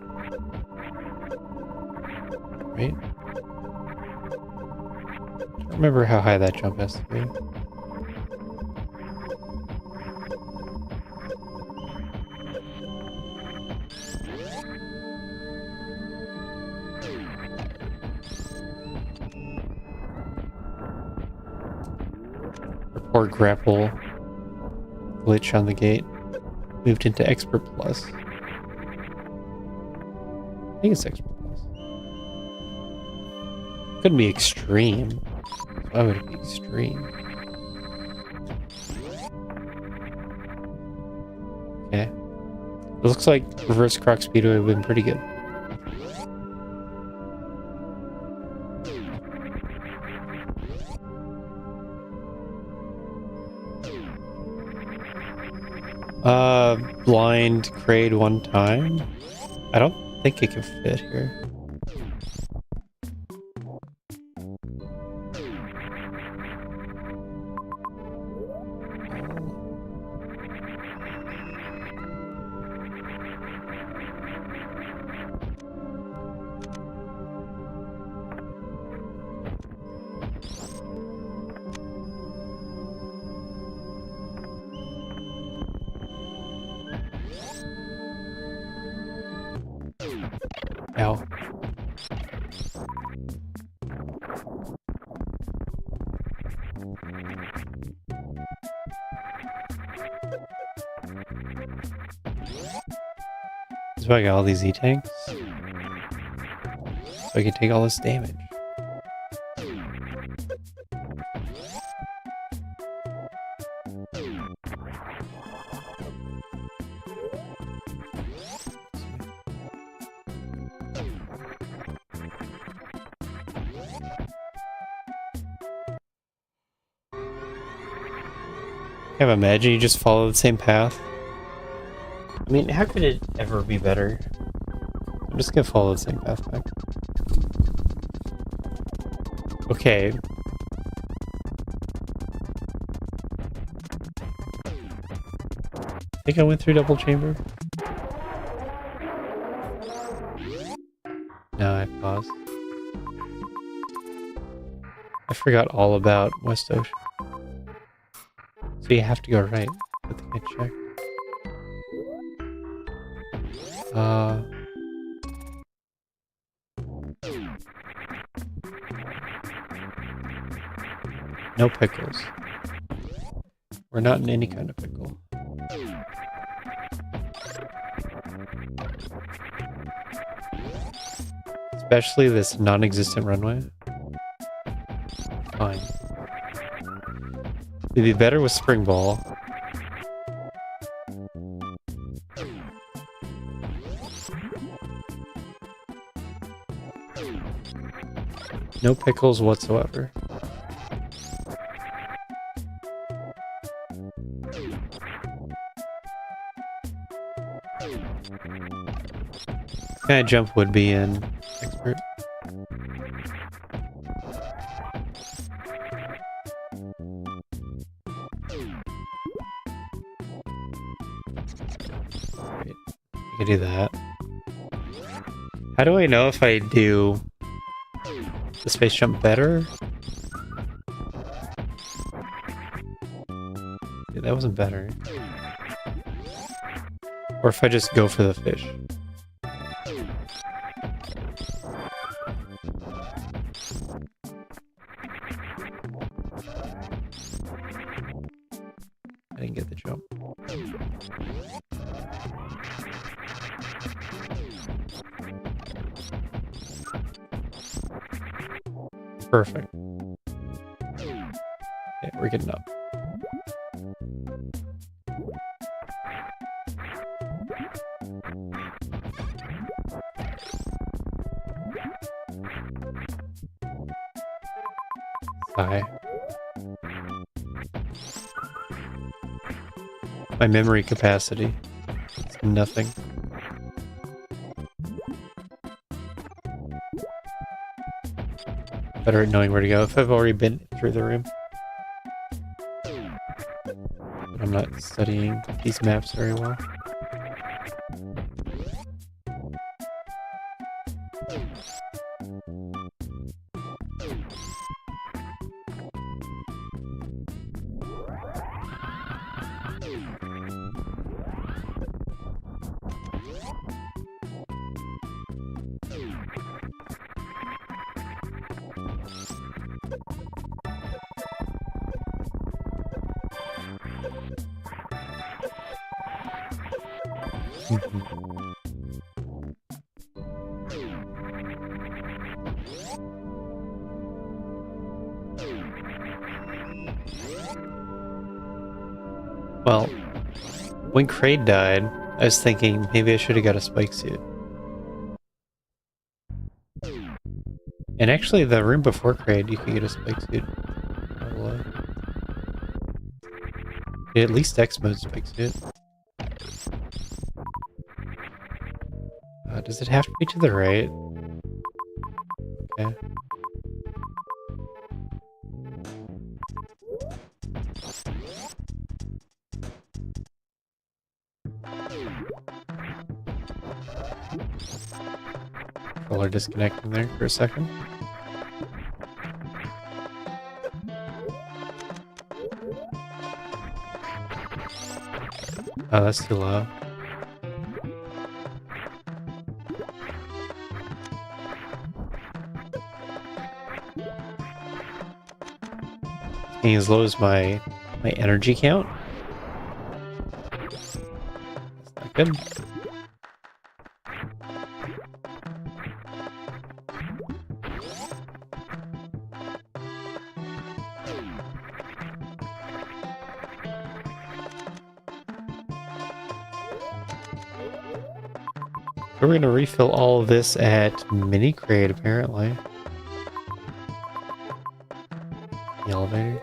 Right? I don't remember how high that jump has to be. Or grapple glitch on the gate. Moved into Expert Plus. I think it's Expert Plus. Couldn't be extreme. Why would it be extreme? Okay. It looks like reverse Croc Speedway would have been pretty good. Blind Kraid one time. I don't think it can fit here. Ow. That's why I got all these E-tanks. So I can take all this damage. Can't imagine you just follow the same path. I mean, how could it ever be better? I'm just gonna follow the same path back. Okay. I think I went through double chamber. No, I paused. I forgot all about West Ocean. So you have to go right. I think I checked. No pickles. We're not in any kind of pickle. Especially this non-existent runway. Fine. It'd be better with spring ball. No pickles whatsoever. What kind of jump would be in expert? Great. I can do that. How do I know if I do the space jump better? Yeah, that wasn't better. Or if I just go for the fish. I didn't get the jump. Perfect. Okay, we're getting up. Sigh. My memory capacity. It's nothing. Better at knowing where to go if I've already been through the room. But I'm not studying these maps very well. Well, when Kraid died, I was thinking maybe I should have got a spike suit. And actually, the room before Kraid, you could get a spike suit. At least X mode spike suit. Does it have to be to the right? Okay. Controller disconnecting there for a second. Oh, that's too low. getting as low as my energy count. That's not good. We're gonna refill all of this at Mini Crate, apparently. The elevator.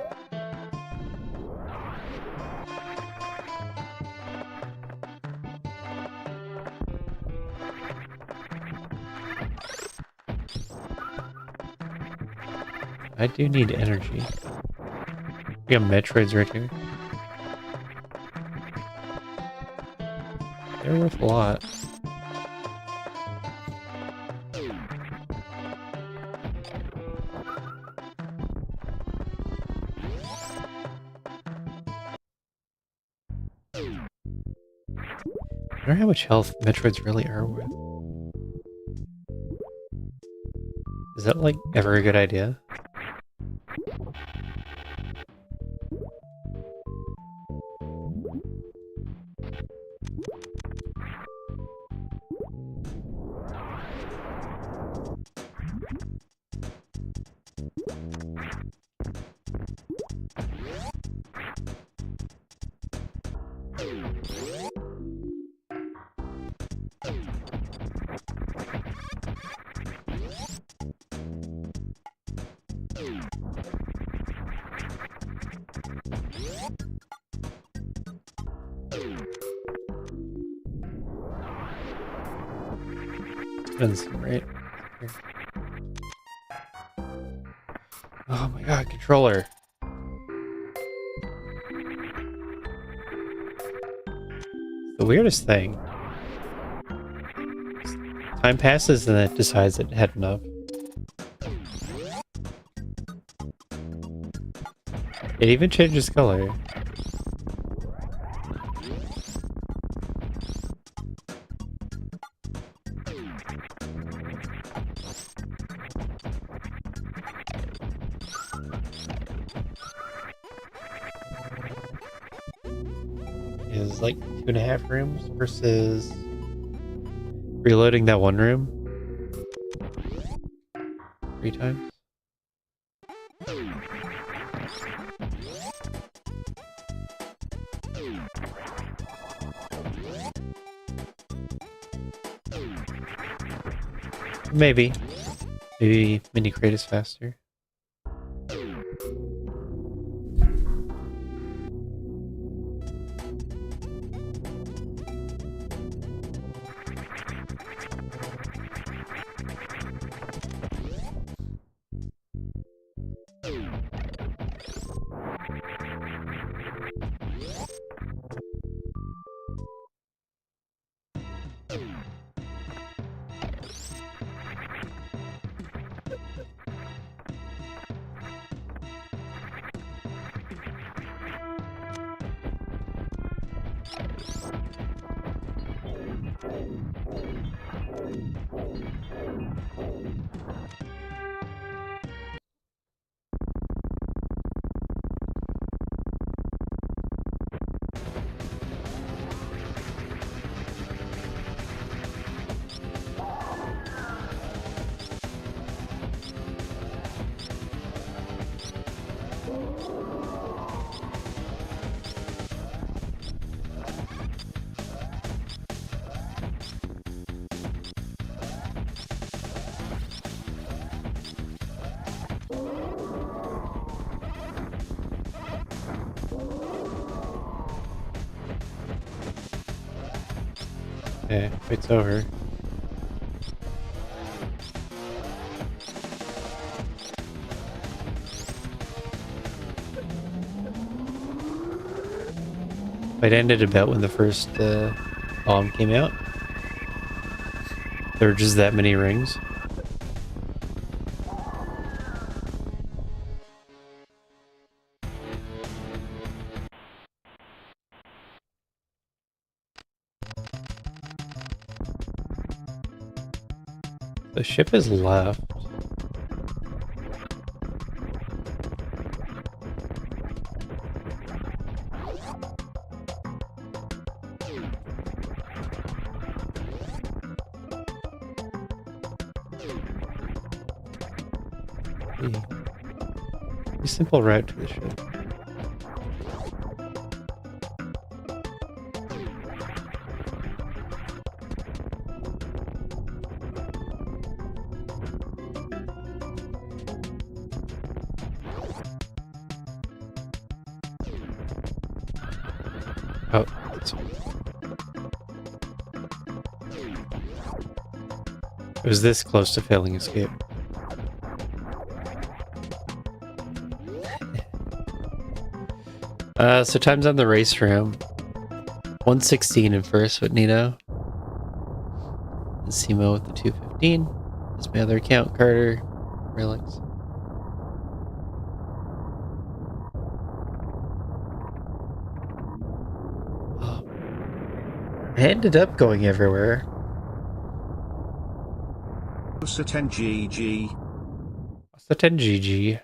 I do need energy. We got Metroids right here. They're worth a lot. I wonder how much health Metroids really are worth. Is that like ever a good idea? Right here. Oh my god, controller. The weirdest thing. Time passes and it decides it had enough. It even changes color. Is like 2.5 rooms versus reloading that one room 3 times. Maybe Mini Crate is faster. Okay, it's over. It ended about when the first bomb came out. There were just that many rings. The ship is left. A simple route to the ship. Oh, it was this close to failing escape. So time's on the race room. 1:16 in first with Nino. And Simo with the 2:15. This is my other account, Carter. Relax. I ended up going everywhere. What's the 10 GG? What's the 10 GG?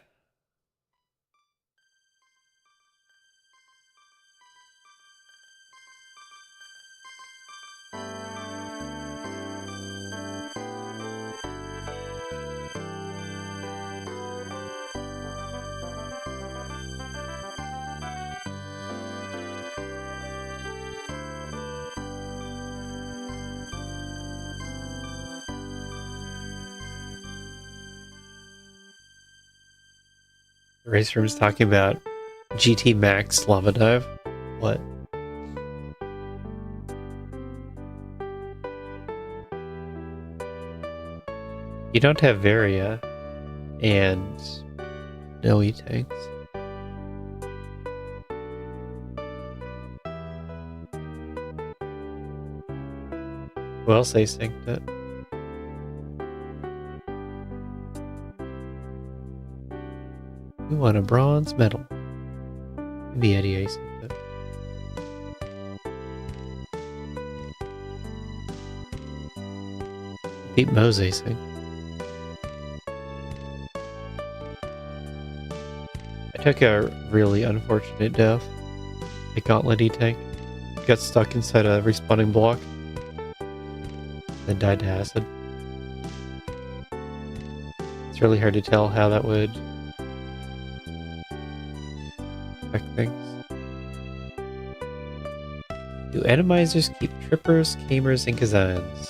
The race room is talking about GT Max Lava Dive. What? You don't have Varia and no E-tanks. Who else asynced it? We want a bronze medal. Maybe Eddie asynced it. Beat Mo's async. I took a really unfortunate death. A gauntlet E-tank. Got stuck inside a respawning block. Then died to acid. It's really hard to tell how that would affect things. Do atomizers keep trippers, camers, and kazans?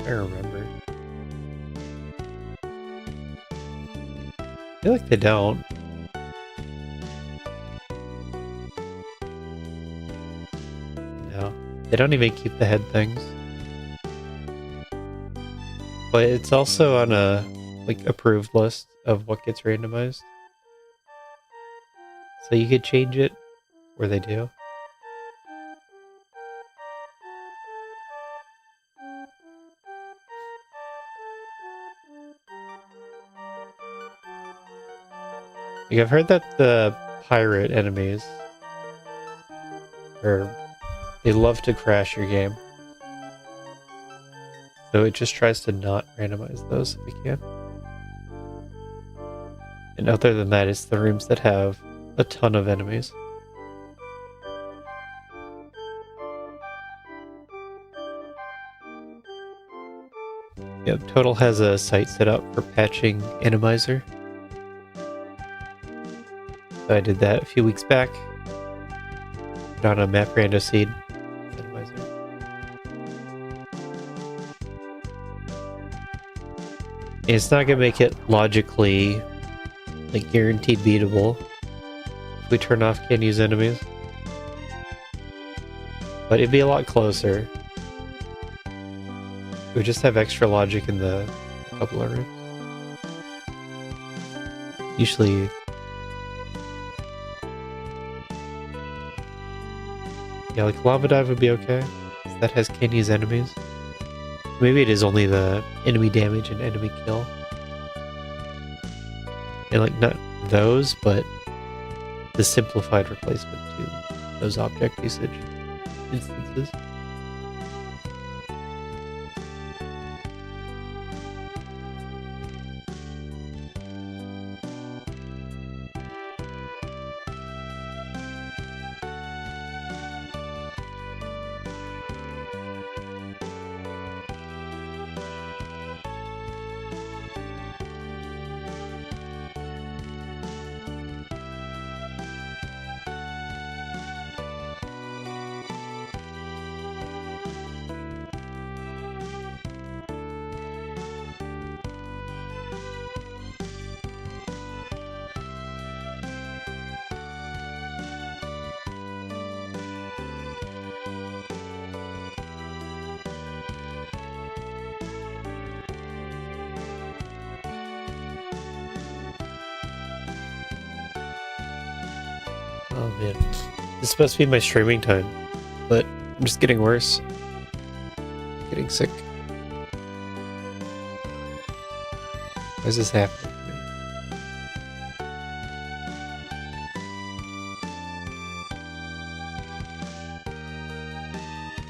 I remember. I feel like they don't. No. They don't even keep the head things. But it's also on a approved list of what gets randomized. So you could change it where they do. I've heard that the pirate enemies they love to crash your game. So it just tries to not randomize those if we can. And other than that, it's the rooms that have a ton of enemies. Yep, Total has a site set up for patching Animizer. So I did that a few weeks back. Put on a Map Rando seed. Animizer. And it's not gonna make it logically guaranteed beatable if we turn off can't use enemies. But it'd be a lot closer. We just have extra logic in the couple of rooms. Usually yeah, Lava Dive would be okay. That has can't use enemies. Maybe it is only the enemy damage and enemy kill. And not those, but the simplified replacement to those object usage instances. Oh man. It's supposed to be my streaming time, but I'm just getting worse. Getting sick. Why is this happening to me?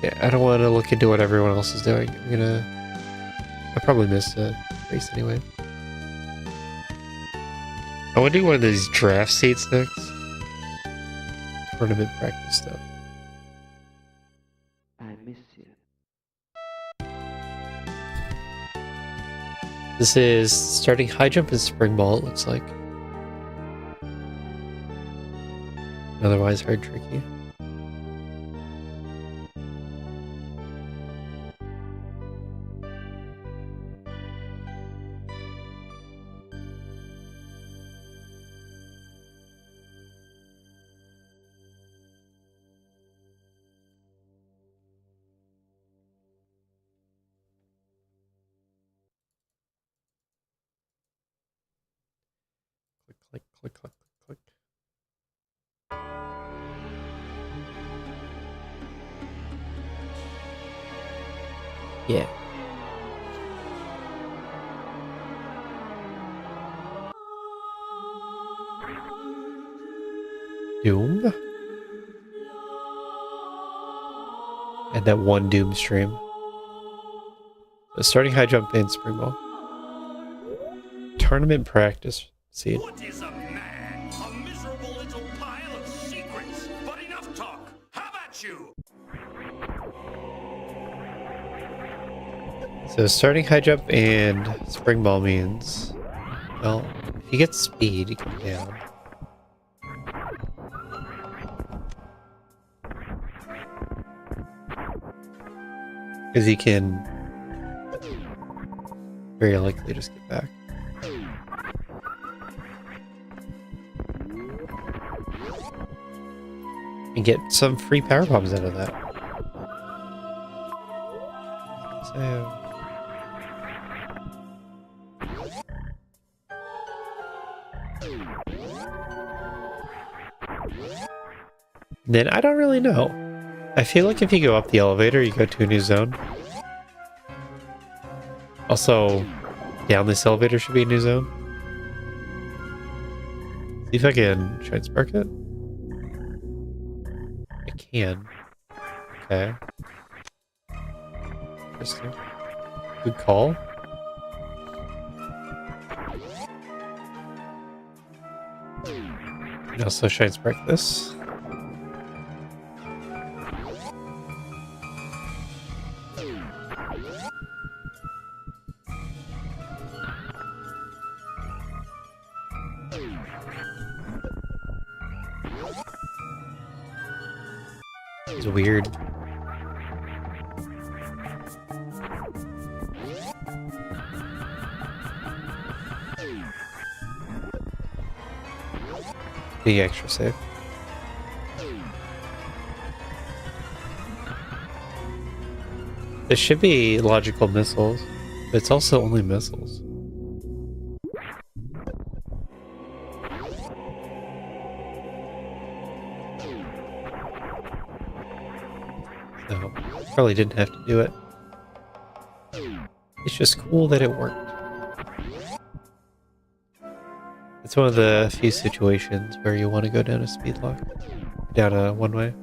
Yeah, I don't want to look into what everyone else is doing. I'll probably miss a race anyway. I want to do one of these draft seats next. Tournament practice stuff. I miss you. This is starting high jump and spring ball, it looks like. Otherwise hard tricky. Click, click, click, click, click. Yeah. Doom? And that one Doom stream. So starting high jump and spring ball. Tournament practice seed. What is a man? A miserable little pile of secrets. But enough talk. How about you? So starting high jump and spring ball means, well, if you get speed, you come down. Because you can very likely just get back. And get some free power bombs out of that. So... then I don't really know. I feel like if you go up the elevator, you go to a new zone. Also, down this elevator should be a new zone. See if I can try and spark it. I can. Okay. Interesting. Good call. You can also try and spark this. It's weird. Be extra safe. There should be logical missiles, but it's also only missiles. So, probably didn't have to do it. It's just cool that it worked. It's one of the few situations where you want to go down a speed lock. Down a one-way.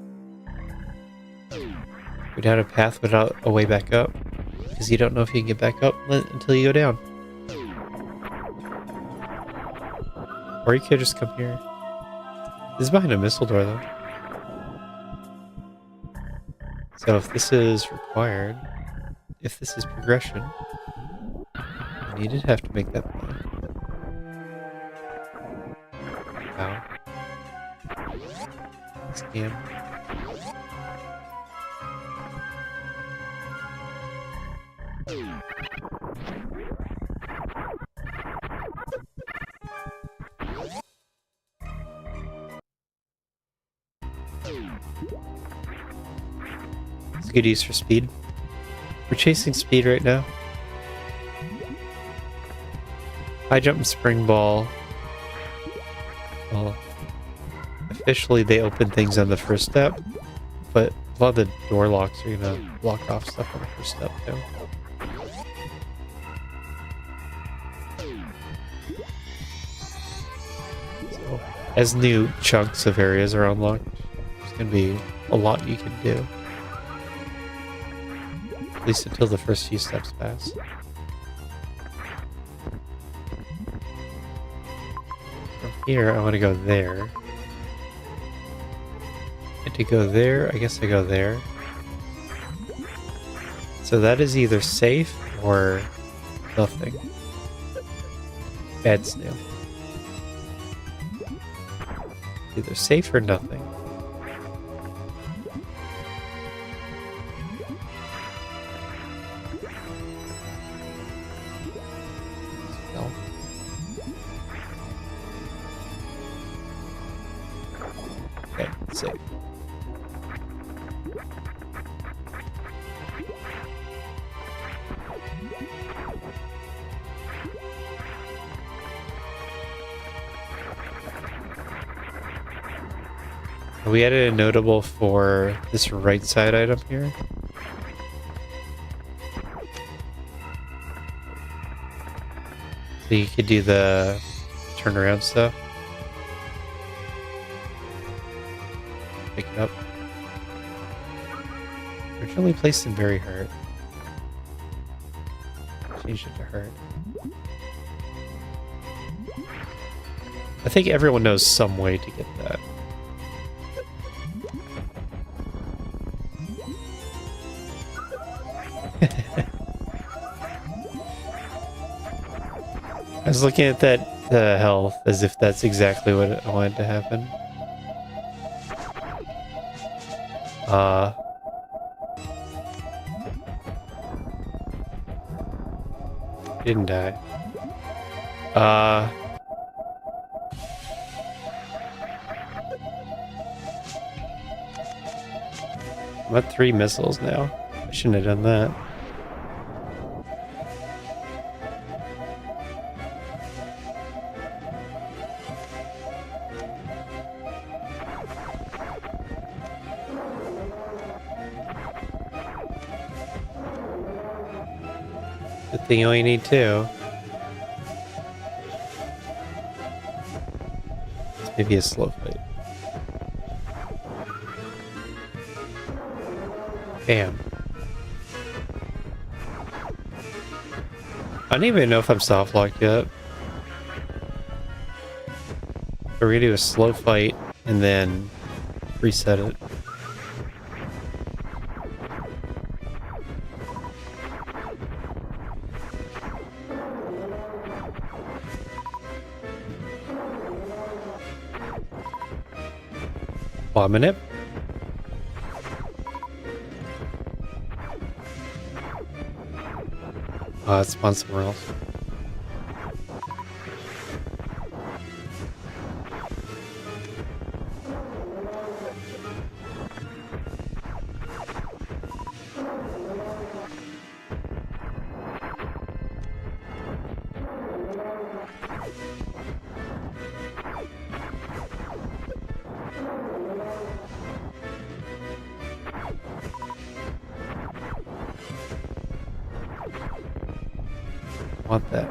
Go down a path without a way back up. Because you don't know if you can get back up until you go down. Or you could just come here. This is behind a missile door though. So if this is required, if this is progression, then you did have to make that play. Wow. Scam. It's good use for speed. We're chasing speed right now. High jump and spring ball. Well, I officially they open things on the first step, but a lot of the door locks are gonna block off stuff on the first step too. So, as new chunks of areas are unlocked, there's gonna be a lot you can do. At least until the first few steps pass. From here, I want to go there. And to go there, I guess I go there. So that is either safe or nothing. Bad snail. Either safe or nothing. No. Okay, safe. We added a notable for this right side item here. So you could do the turnaround stuff. Pick it up. Originally placed in very hurt. Changed it to hurt. I think everyone knows some way to get that. I was looking at that health as if that's exactly what I wanted to happen. Didn't die. I'm at 3 missiles now. I shouldn't have done that. Good thing you only need 2. It's maybe a slow fight. Damn. I don't even know if I'm soft locked yet. We're gonna do a slow fight and then reset it. Bombing it. It spawned somewhere else. Want that.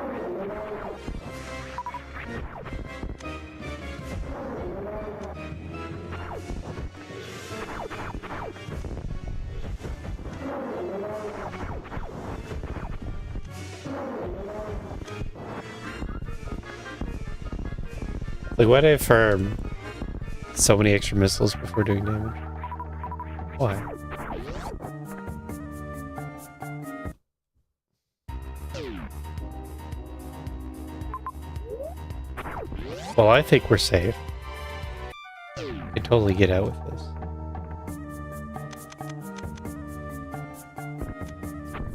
Like, why did I farm so many extra missiles before doing damage? Why? Well, I think we're safe. We can totally get out with this.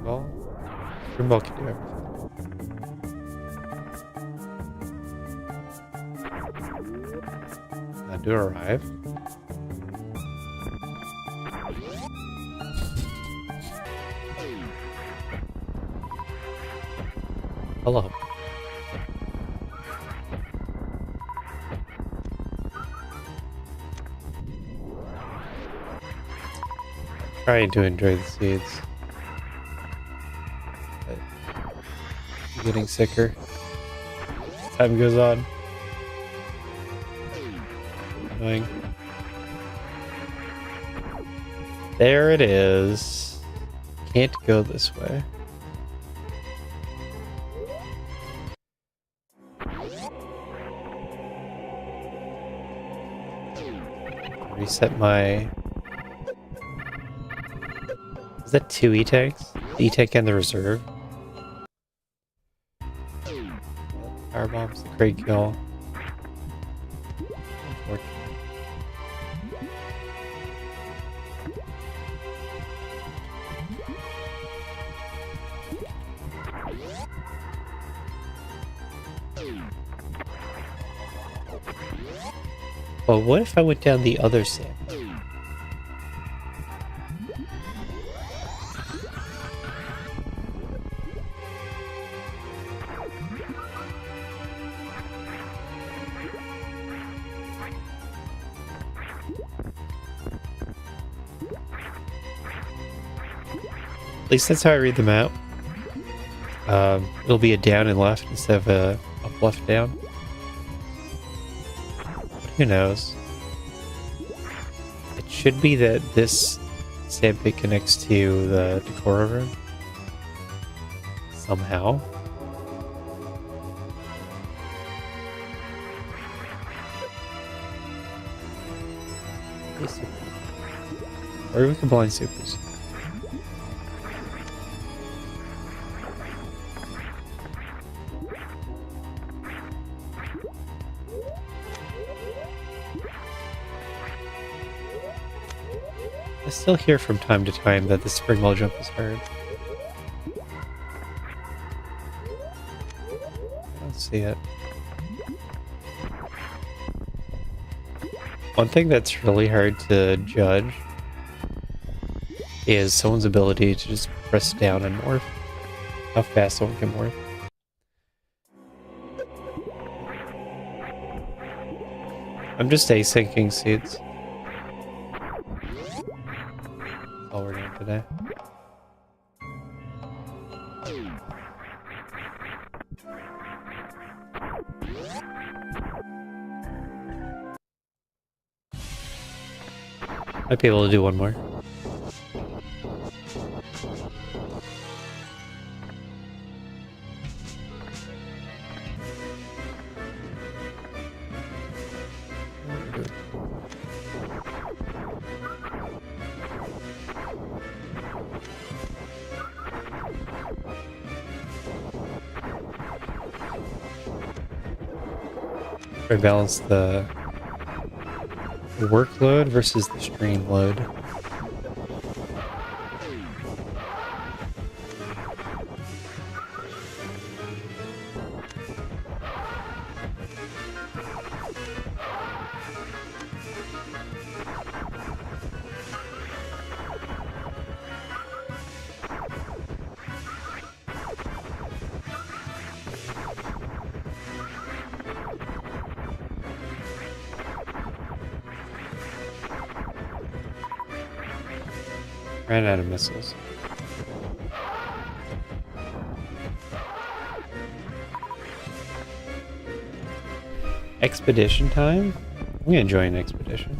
Well, Greenball can do everything. Now do arrive. Hello. trying to enjoy the seeds. But I'm getting sicker as time goes on. Annoying. There it is. Can't go this way. Reset my... Is that 2 E-tanks? The E-tank and the reserve? Power bombs, the Craig kill. But what if I went down the other side? At least that's how I read the map. It'll be a down and left instead of a up left down. Who knows? It should be that this sandpit connects to the Decora room. Somehow. Or we can blind supers. I still hear from time to time that the spring wall jump is hard. I don't see it. One thing that's really hard to judge is someone's ability to just press down and morph. How fast someone can morph. I'm just asyncing seeds. That's all we're doing today. Might be able to do one more. Try to balance the workload versus the stream load. Ran out of missiles. Expedition time? I'm gonna enjoy an expedition.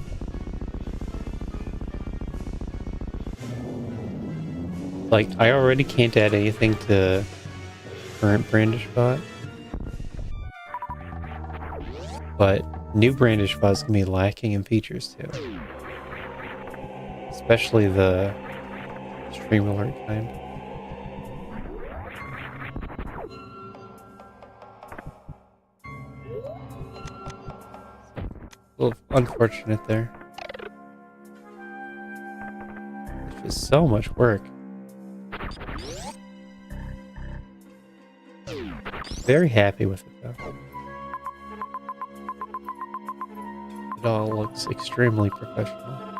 Like, I already can't add anything to current brandish bot. But new brandish bot is gonna be lacking in features too. Especially the stream alert kind. A little unfortunate there. It's just so much work. Very happy with it though. It all looks extremely professional.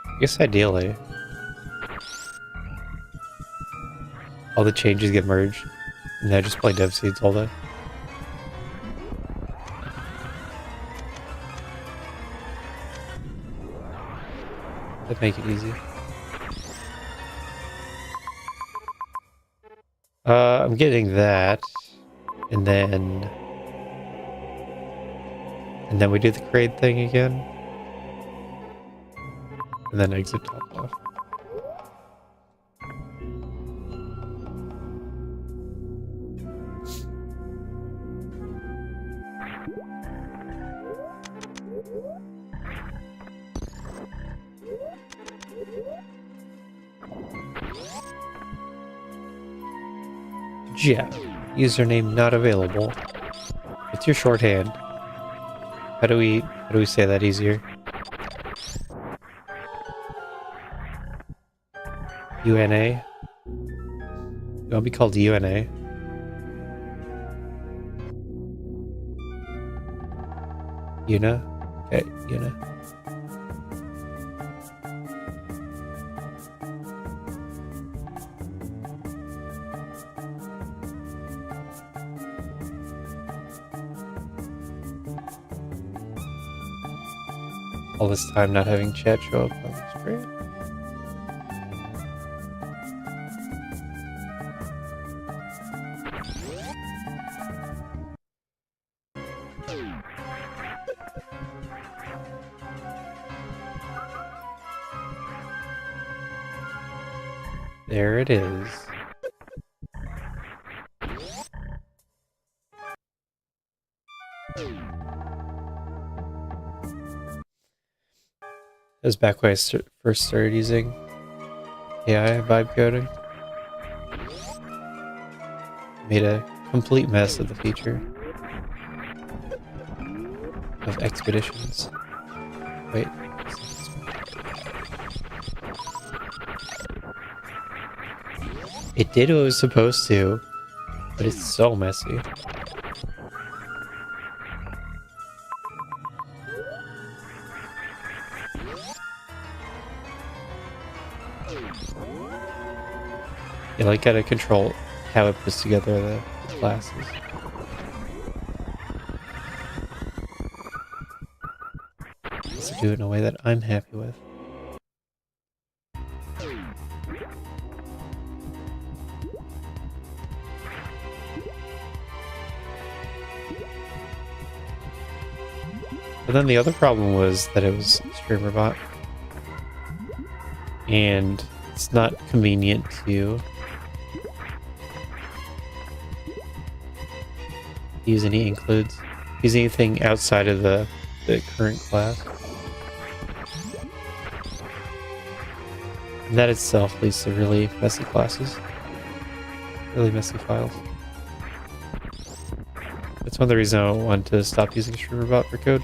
I guess ideally, all the changes get merged, and I just play dev seeds all day. That'd make it easy. I'm getting that, and then we do the crate thing again, and then exit top off. Jeff, username not available. It's your shorthand. How do we say that easier? UNA? You want to be called UNA? Una? Okay, Una. All this time not having chat show up on the screen. There it is. That was back when I first started using AI vibe coding. Made a complete mess of the feature of expeditions. Wait. It did what it was supposed to, but it's so messy. You like gotta control how it puts together the classes. Let's do it in a way that I'm happy with. But then the other problem was that it was streamer bot, and it's not convenient to use any includes, use anything outside of the current class. And that itself leads to really messy classes. Really messy files. That's one of the reasons I want to stop using StreamerBot for code.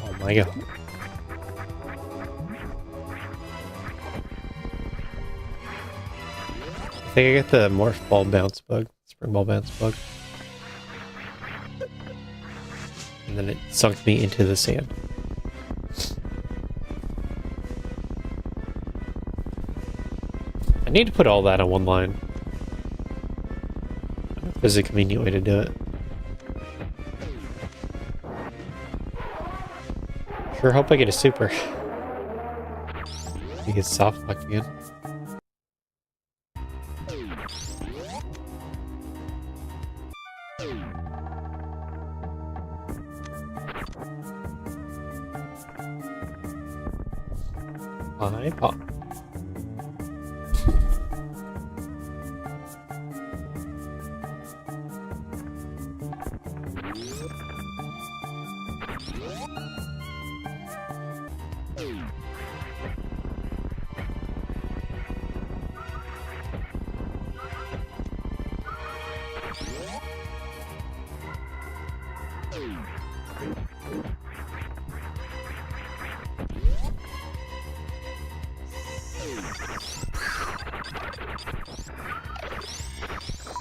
Oh my god. I think I get the morph ball bounce bug, spring ball bounce bug. And then it sunk me into the sand. I need to put all that on one line. I don't know if there's a convenient way to do it. Sure hope I get a super. You get soft locked again. Bye, bye.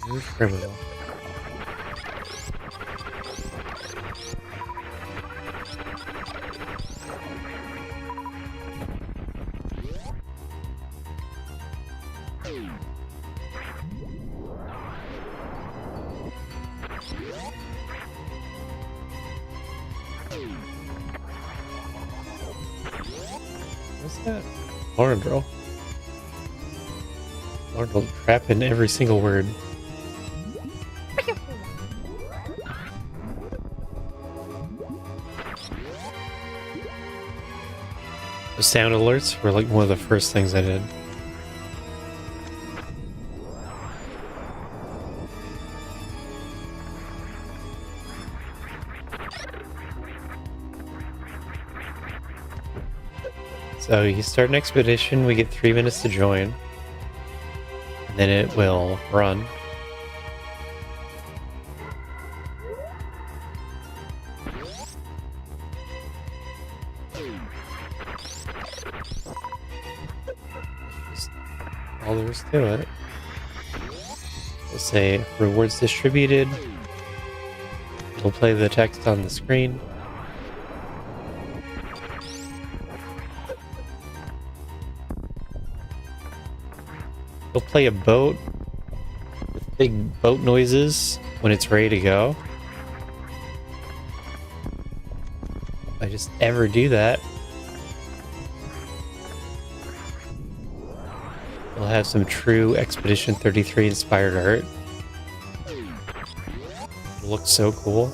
You're criminal. What's that? Rando. Rando trap in every single word. The sound alerts were like one of the first things I did. So you start an expedition, we get 3 minutes to join, and then it will run. Just all there is to it. We'll say rewards distributed. It'll play the text on the screen. It'll play a boat with big boat noises when it's ready to go. If I just ever do that, we'll have some true Expedition 33 inspired art. It looks so cool.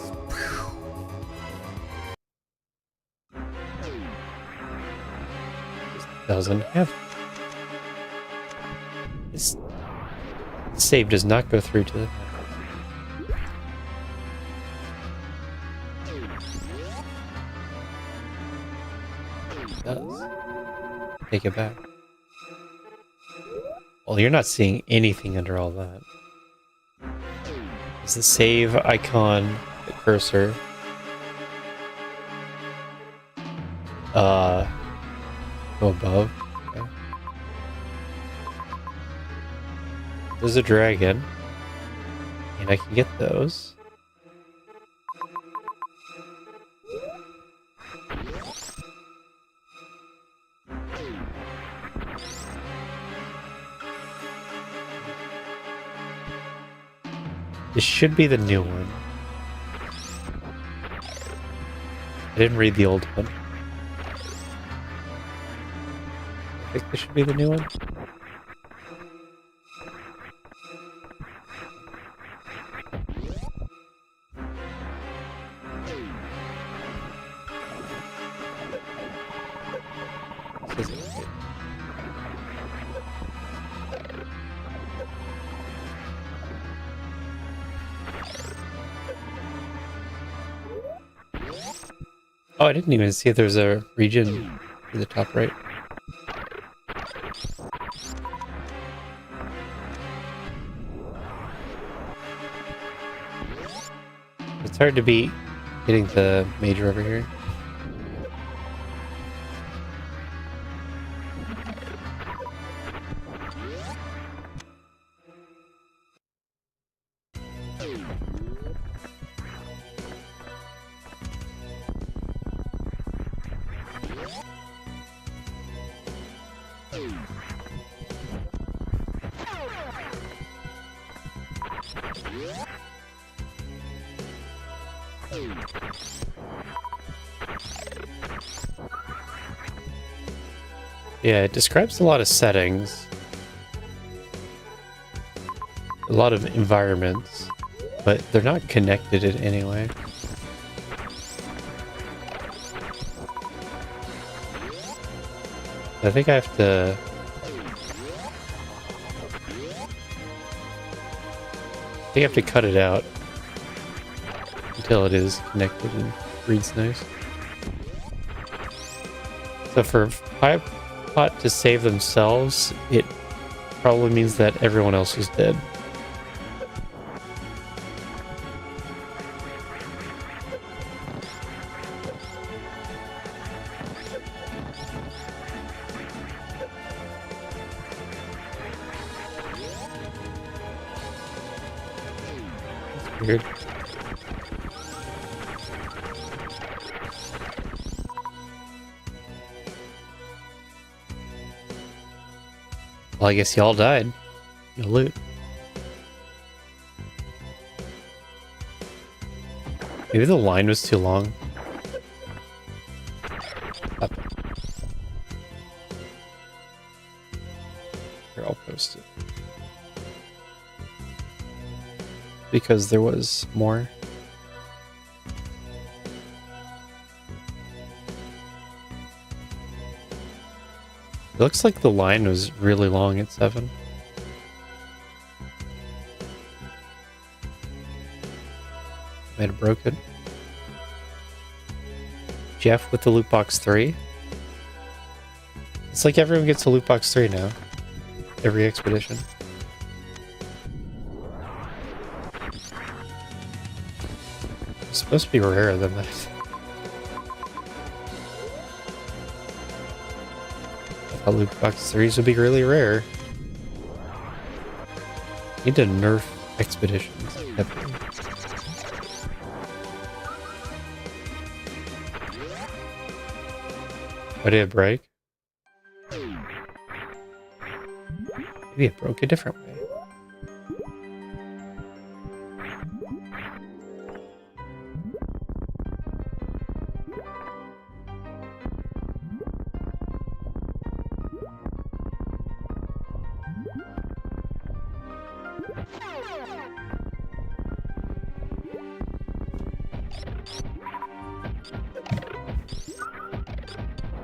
Just doesn't have. This save does not go through to the. It does. Take it back. Well, you're not seeing anything under all that. Is the save icon, the cursor, go above? Okay. There's a dragon, and I can get those. This should be the new one. I didn't read the old one. I think this should be the new one. Says it right. Oh, I didn't even see if there's a region to the top right. It's hard to beat getting the major over here. Yeah, it describes a lot of settings, a lot of environments, but they're not connected in any way. I think I have to... I think I have to cut it out until it is connected and reads nice. So for Pot to save themselves, it probably means that everyone else is dead. That's weird. Well, I guess y'all died. You'll loot. Maybe the line was too long. Up. Here, I'll post it. Because there was more. It looks like the line was really long at 7. Might have broke it. Jeff with the loot box 3. It's like everyone gets a loot box 3 now. Every expedition. It's supposed to be rarer than that. I thought loot box 3s would be really rare. Need to nerf expeditions heavily. Why did it break? Maybe it broke a different way.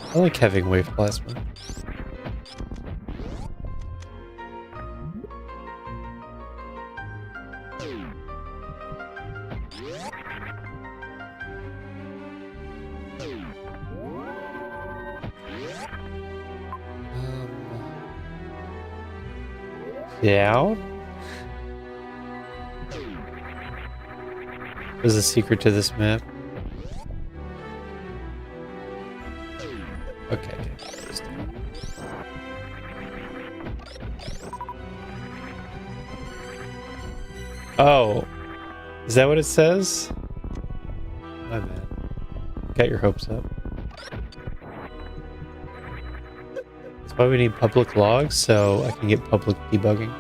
I like having wave plasma. Down? There's a secret to this map. Okay. Oh. Is that what it says? My bad. Got your hopes up. That's why we need public logs, so I can get public debugging.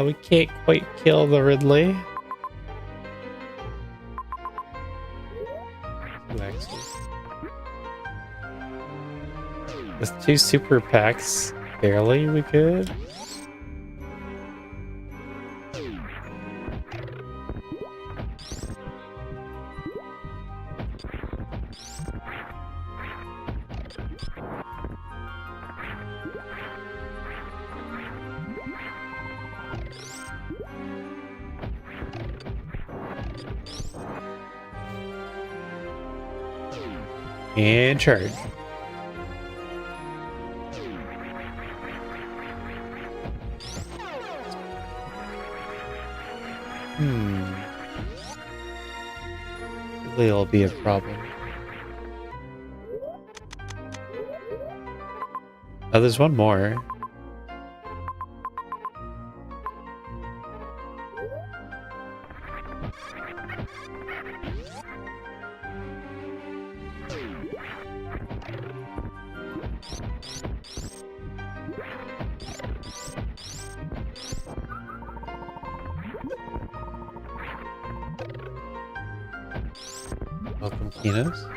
We can't quite kill the Ridley. With 2 super packs, barely we could. And charge. Really, it'll be a problem. Oh, there's one more. Welcome, Kinos.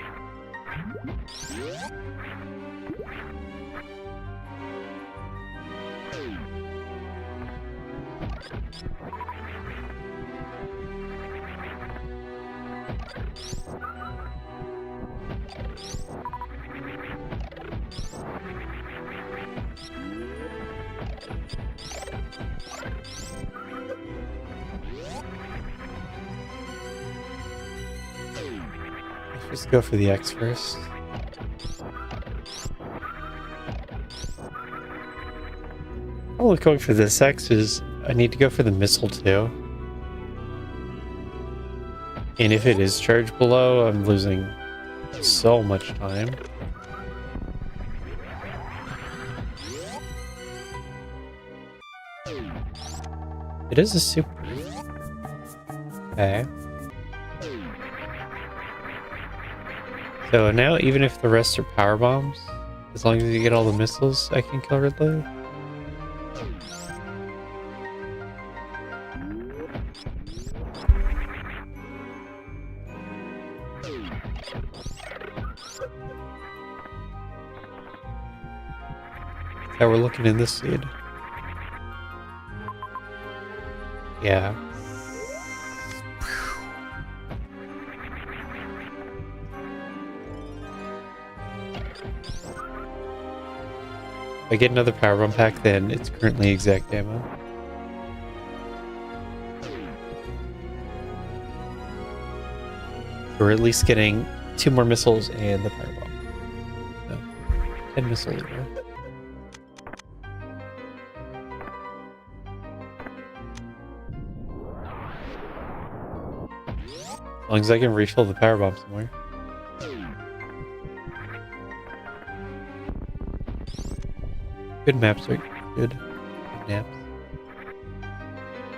Let's just go for the X first. Probably going for this X is I need to go for the missile too. And if it is charged below, I'm losing so much time. It is a super. Okay. So now even if the rest are power bombs, as long as you get all the missiles, I can kill Ridley. Yeah, we're looking in this seed. Yeah. If I get another power bomb pack, then it's currently exact ammo. We're at least getting 2 more missiles and the power bomb. So, 10 missiles. Right? As long as I can refill the power bomb somewhere. Good maps are good. Good maps.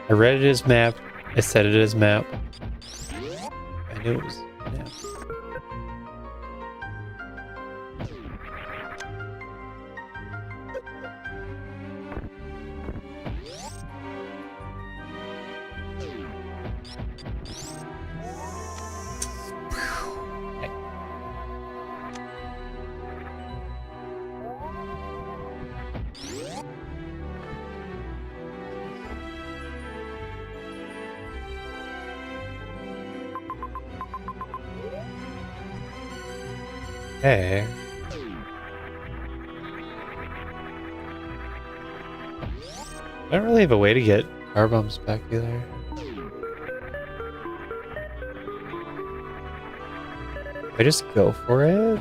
I read it as map. I said it as map. I knew it was map. Okay. I don't really have a way to get power bombs back either. I just go for it.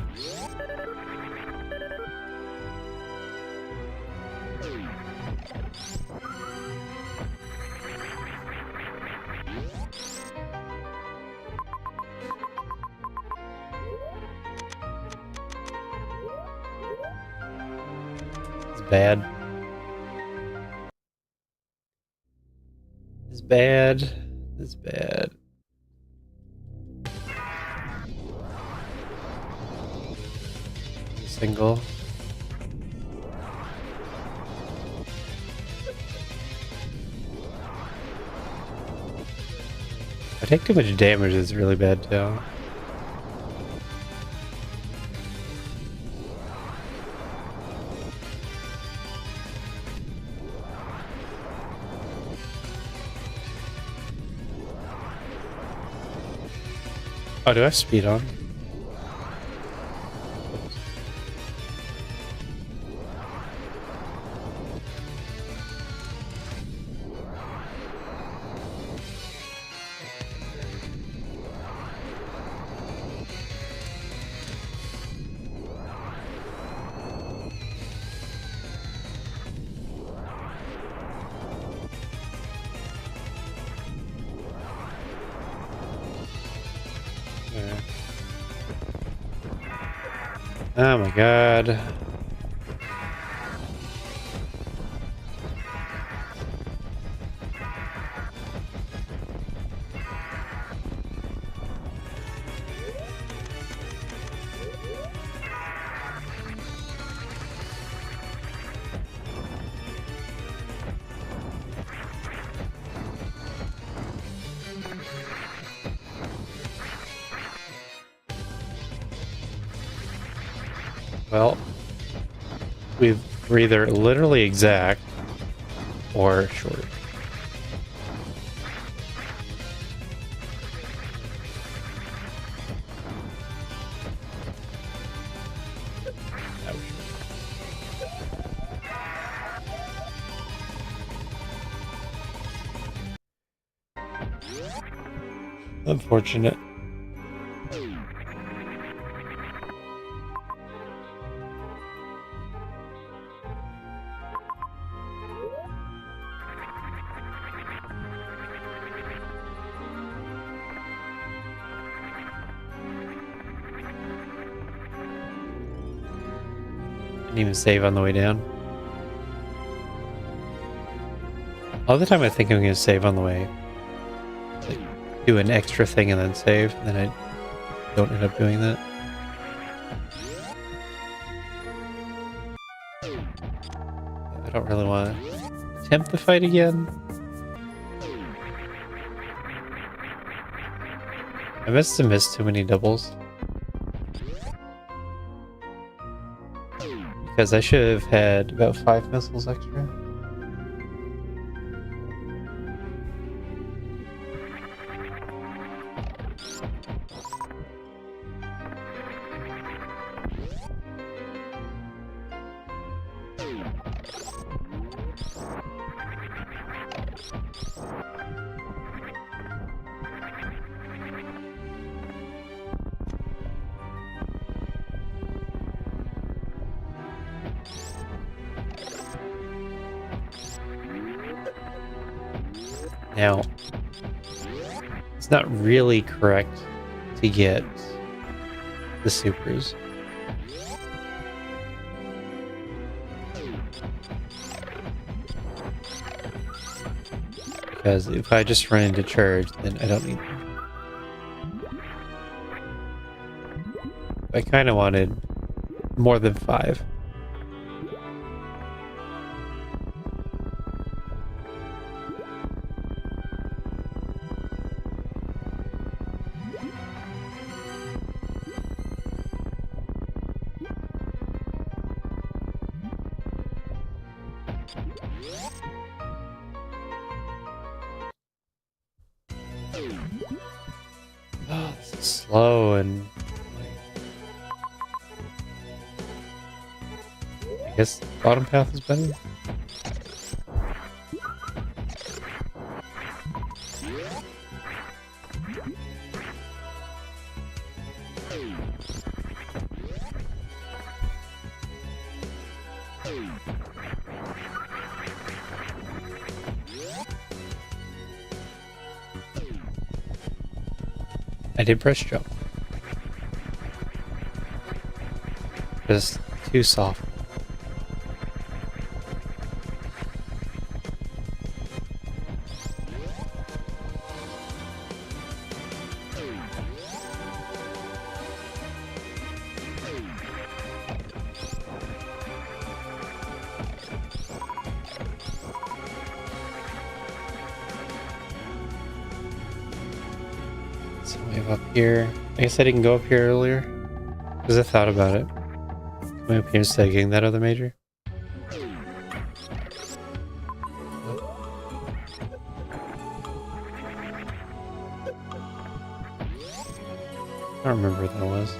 It's bad. It's bad. It's bad. Single. If I take too much damage, it's really bad too. Oh, do I have speed on? Oh my god. Well, we're either literally exact or short. Unfortunate. Didn't even save on the way down. All the time I think I'm going to save on the way. Like, do an extra thing and then save, and then I don't end up doing that. I don't really want to attempt the fight again. I must have missed too many doubles. Because I should have had about 5 missiles extra. Now, it's not really correct to get the supers. Because if I just run into charge, then I don't need them. I kind of wanted more than 5. Oh, this is slow and I guess bottom path is better. I did press jump. Just too soft. So we have up here. I guess I didn't go up here earlier because I thought about it. Coming up here instead of getting that other major. I don't remember what that was.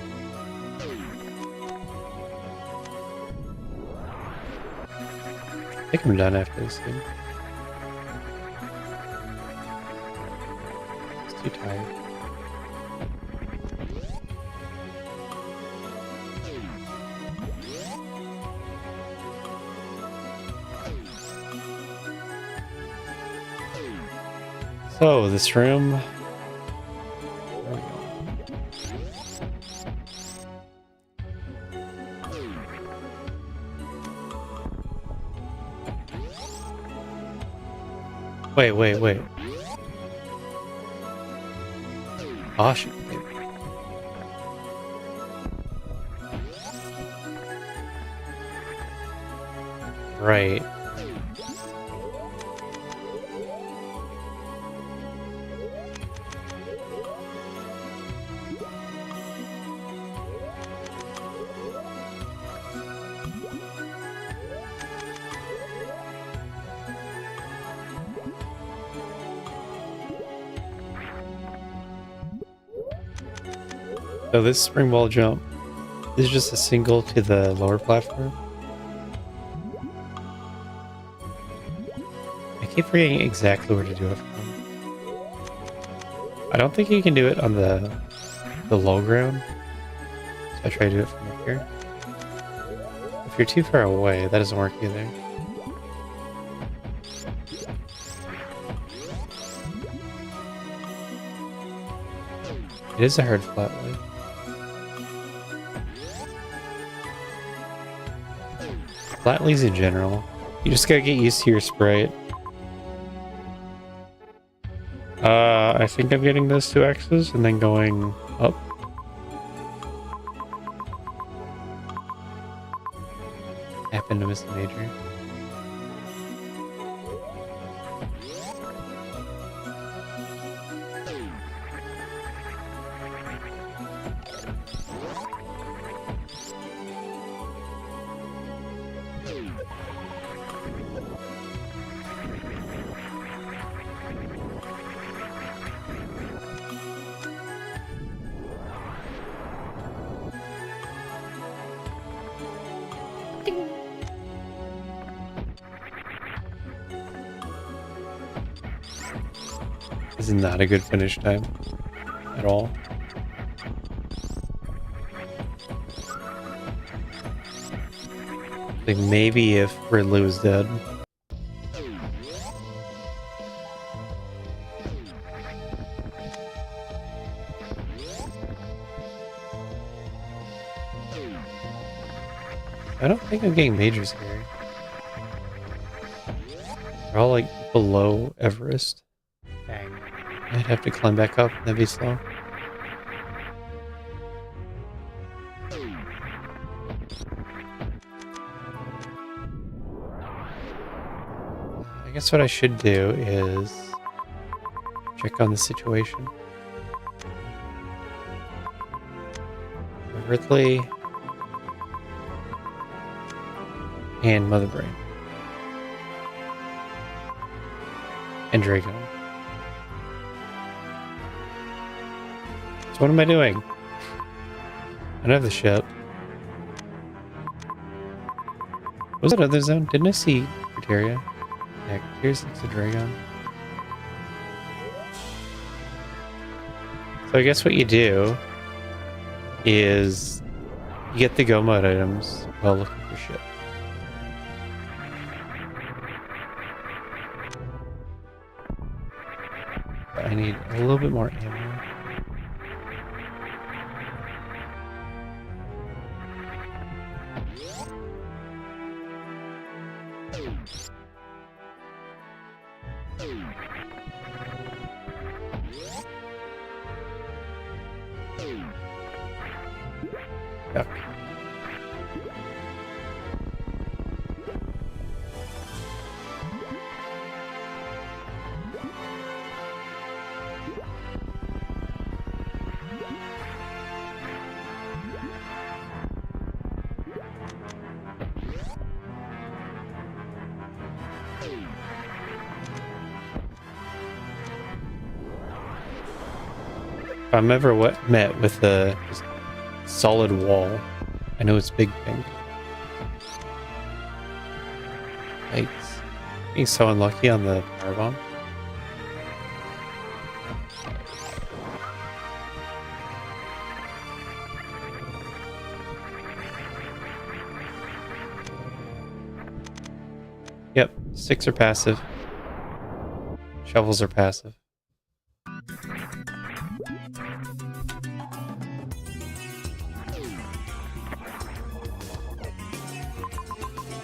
I think I'm done after this thing. It's too tired. So, this room... Wait. Caution. Right. So this spring wall jump is just a single to the lower platform. I keep forgetting exactly where to do it from. I don't think you can do it on the low ground. So I try to do it from up here. If you're too far away, that doesn't work either. It is a hard flatway. Flatleys in general. You just gotta get used to your sprite. I think I'm getting those 2 X's and then going up. Happened to miss the major. This is not a good finish time at all. Like maybe if Ridley was dead. I don't think I'm getting majors here. They're all like below Everest. Dang. I'd have to climb back up. That'd be slow. I guess what I should do is check on the situation. Ridley and Mother Brain. And Draco. So what am I doing? I know the ship. What was that other zone? Didn't I see Criteria? Yeah, Criteria's next to Dragon. So I guess what you do is you get the go mode items while looking for ship. I need a little bit more ammo. Yuck. If I'm ever met with a just solid wall, I know it's Big Pink. Yikes. Being so unlucky on the firebomb. Yep, sticks are passive. Shovels are passive.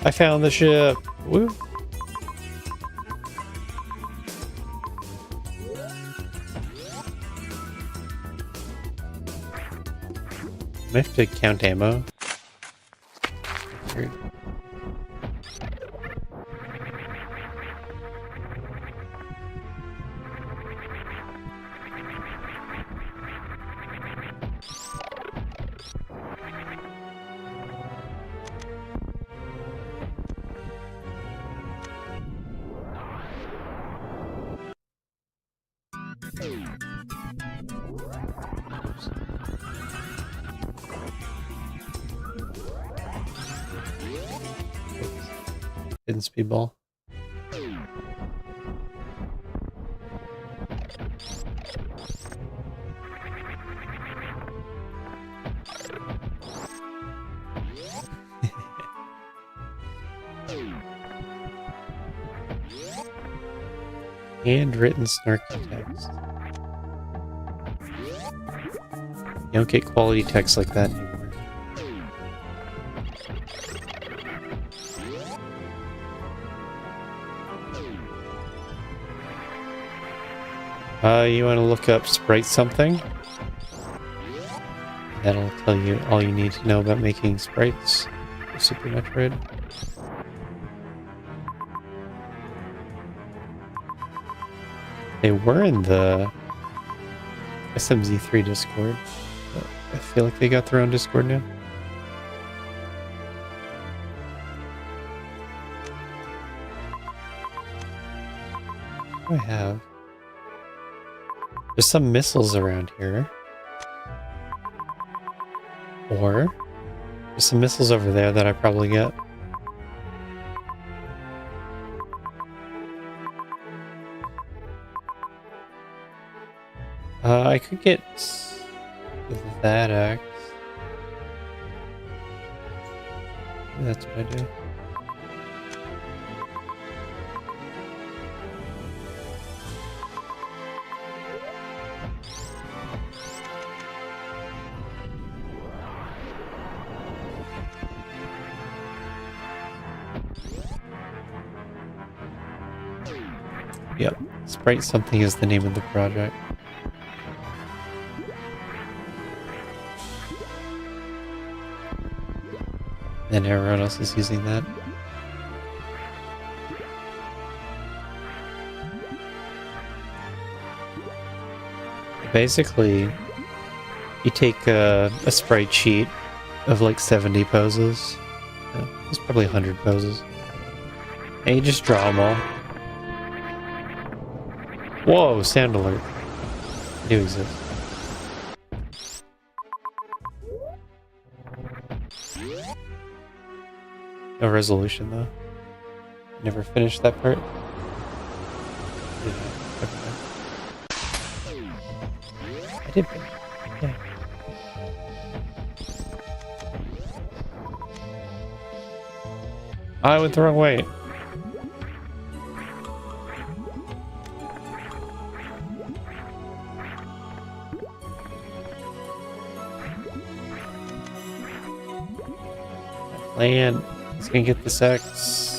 I found the ship! Woo! I have to count ammo. Weird. Hidden speedball. Handwritten snarky text. You don't get quality text like that anymore. You want to look up sprite something? That'll tell you all you need to know about making sprites for Super Metroid. They were in the SMZ3 Discord, but I feel like they got their own Discord now. What do I have? There's some missiles around here. Or there's some missiles over there that I probably get. I could get that axe. That's what I do. Yep, Sprite something is the name of the project. And everyone else is using that. Basically, you take a sprite sheet of like 70 poses. There's probably 100 poses. And you just draw them all. Whoa, sound alert. They do exist. No resolution though. Never finished that part. I did. Yeah. I went the wrong way. Plan. He's gonna get this X.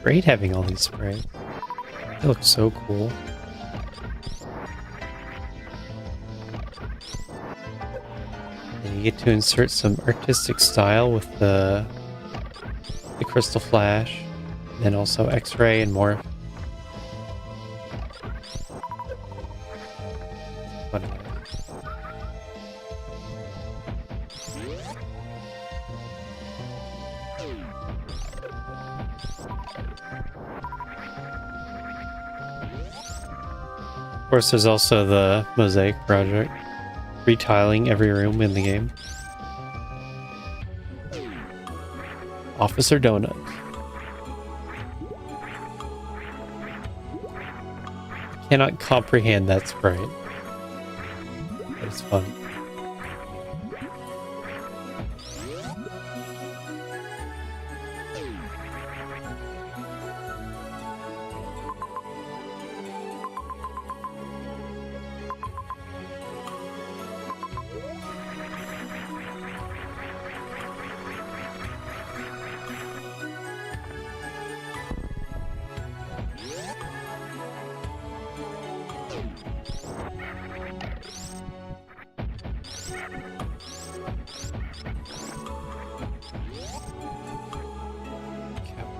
Great having all these sprites. They look so cool. And you get to insert some artistic style with the crystal flash, and also X-ray and morph. Fun. Of course, there's also the Mosaic project, retiling every room in the game. Officer Donut. I cannot comprehend that sprite, but it's fun.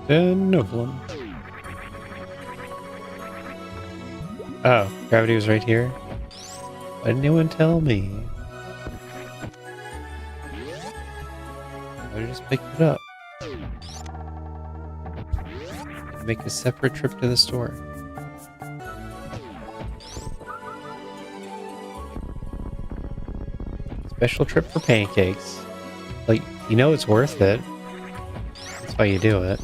Captain Novlin. Oh, gravity was right here. Why didn't anyone tell me? I just picked it up. Make a separate trip to the store. Special trip for pancakes. Like, you know it's worth it. That's why you do it.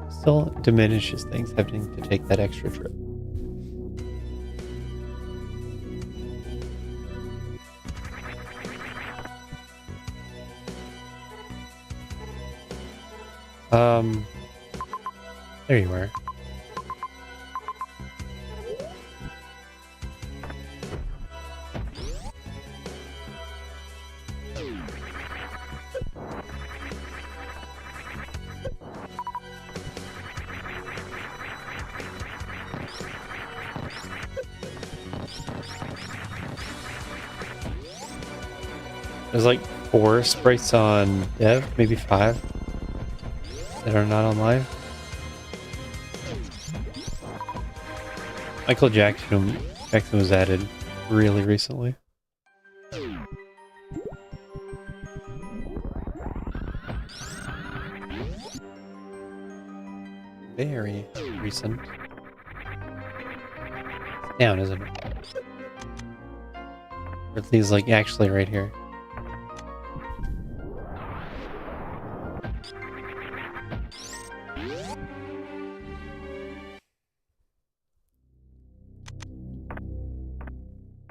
Still diminishes things having to take that extra trip. There you are. There's like 4 sprites on dev, maybe 5 that are not on live. Michael Jackson was added really recently. Very recent. It's down, isn't it? Or at least like actually right here.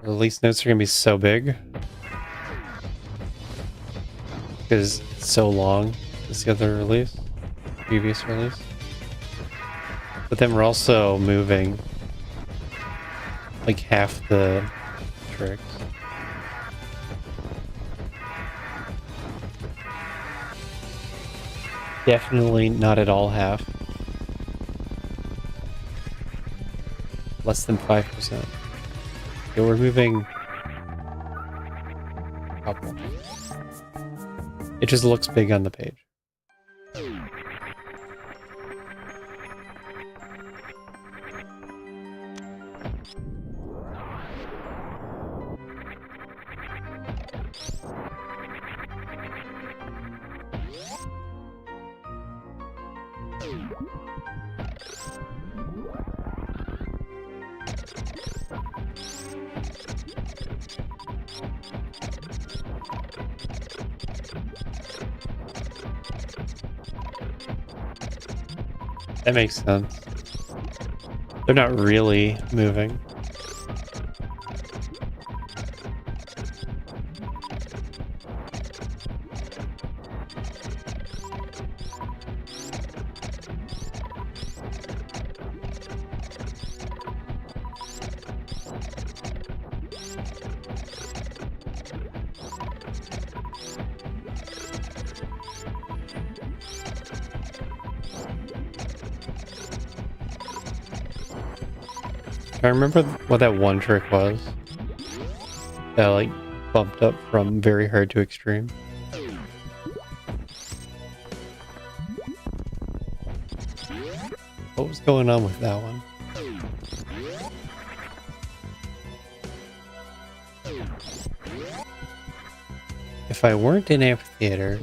Release notes are gonna be so big because it's so long. This the other release, previous release. But then we're also moving like half the tricks. Definitely not at all half. Less than 5%. Yeah, we're moving a couple. It just looks big on the page. That makes sense. They're not really moving. I remember what that one trick was. That like bumped up from very hard to extreme. What was going on with that one? If I weren't in amphitheater,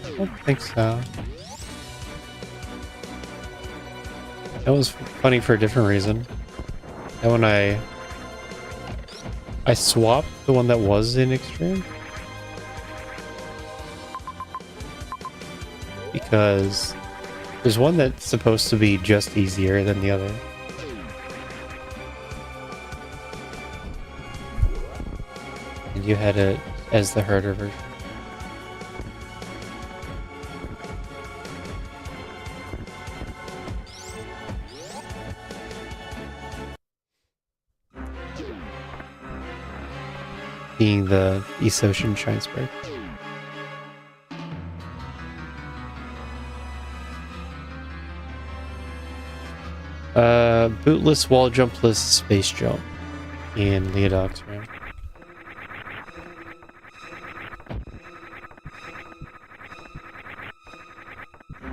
I don't think so. That was funny for a different reason. And when I swapped the one that was in extreme because there's one that's supposed to be just easier than the other. And you had it as the harder version. Being the East Ocean Shine Sprite. Bootless, wall jumpless, space jump in Leodox round.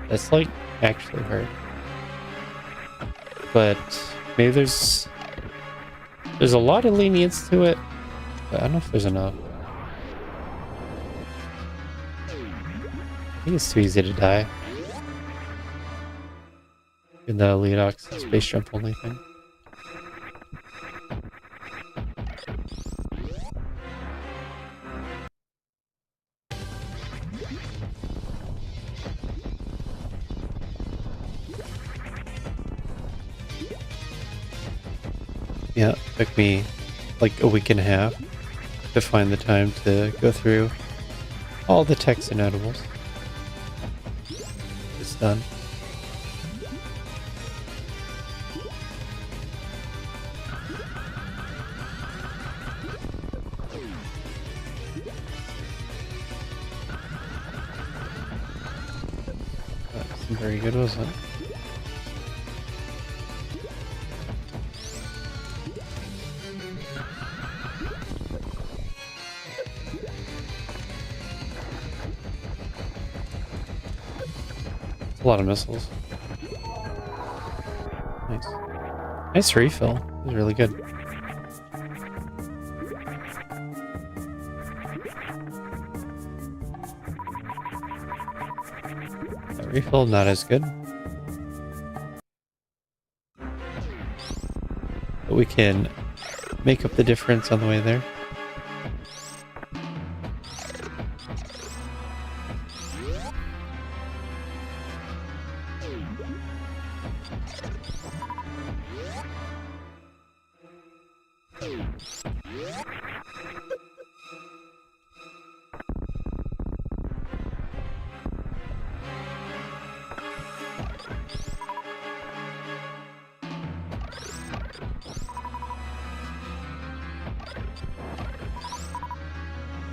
That's like actually hard. But maybe there's There's a lot of lenience to it, but I don't know if there's enough. I think it's too easy to die. In the Leodox space jump only thing. Yeah, it took me like a week and a half to find the time to go through all the text and notables. It's done. That wasn't very good, was it? A lot of missiles. Nice. Nice refill. It was really good. That refill, not as good. But we can make up the difference on the way there.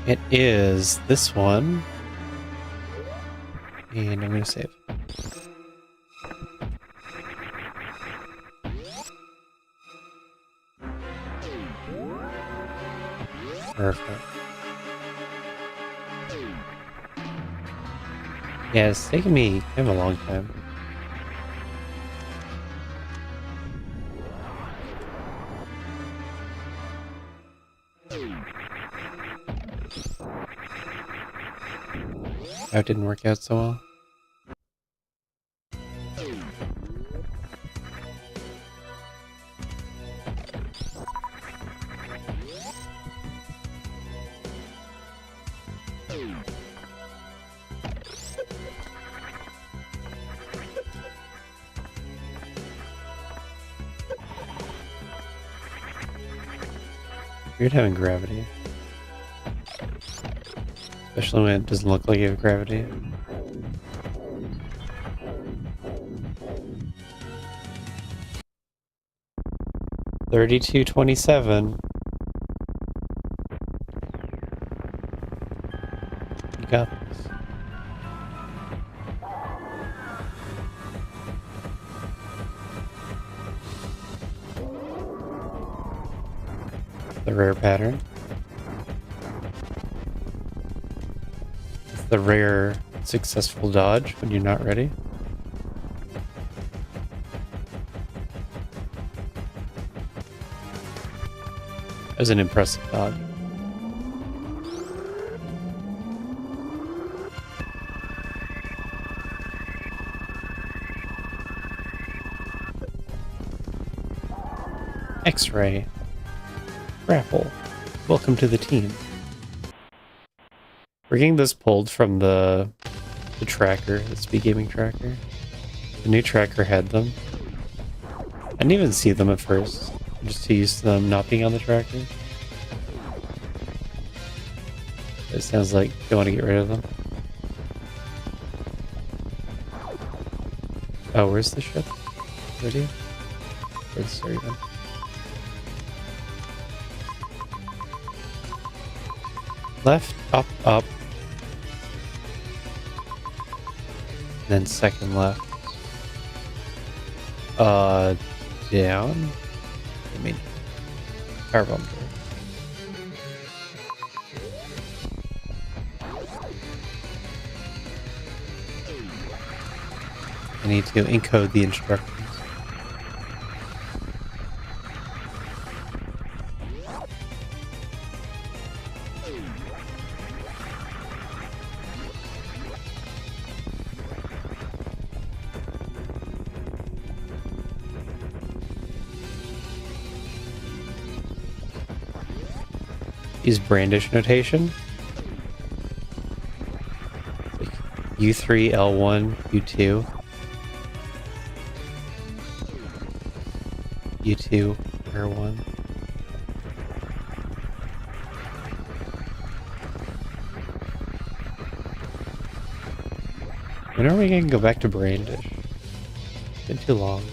It is this one. And I'm going to save. Perfect. Yeah, it's taken me kind of a long time. That didn't work out so well. Weird having gravity. Especially when it doesn't look like you have gravity. $32.27. You got this. The rare pattern. It's the rare successful dodge when you're not ready. That was an impressive dodge. X-ray. Grapple. Welcome to the team. We're getting this pulled from the tracker, the speed gaming tracker. The new tracker had them. I didn't even see them at first. I'm just too used to them not being on the tracker. It sounds like they want to get rid of them. Oh, where's the ship? Ready? Where's the even? Left, up, up. Then second left. Down? I mean, power bumper. I need to encode the instructions. use brandish notation. Like U3, L1, U2. U2, R1. When are we going to go back to brandish? It's been too long.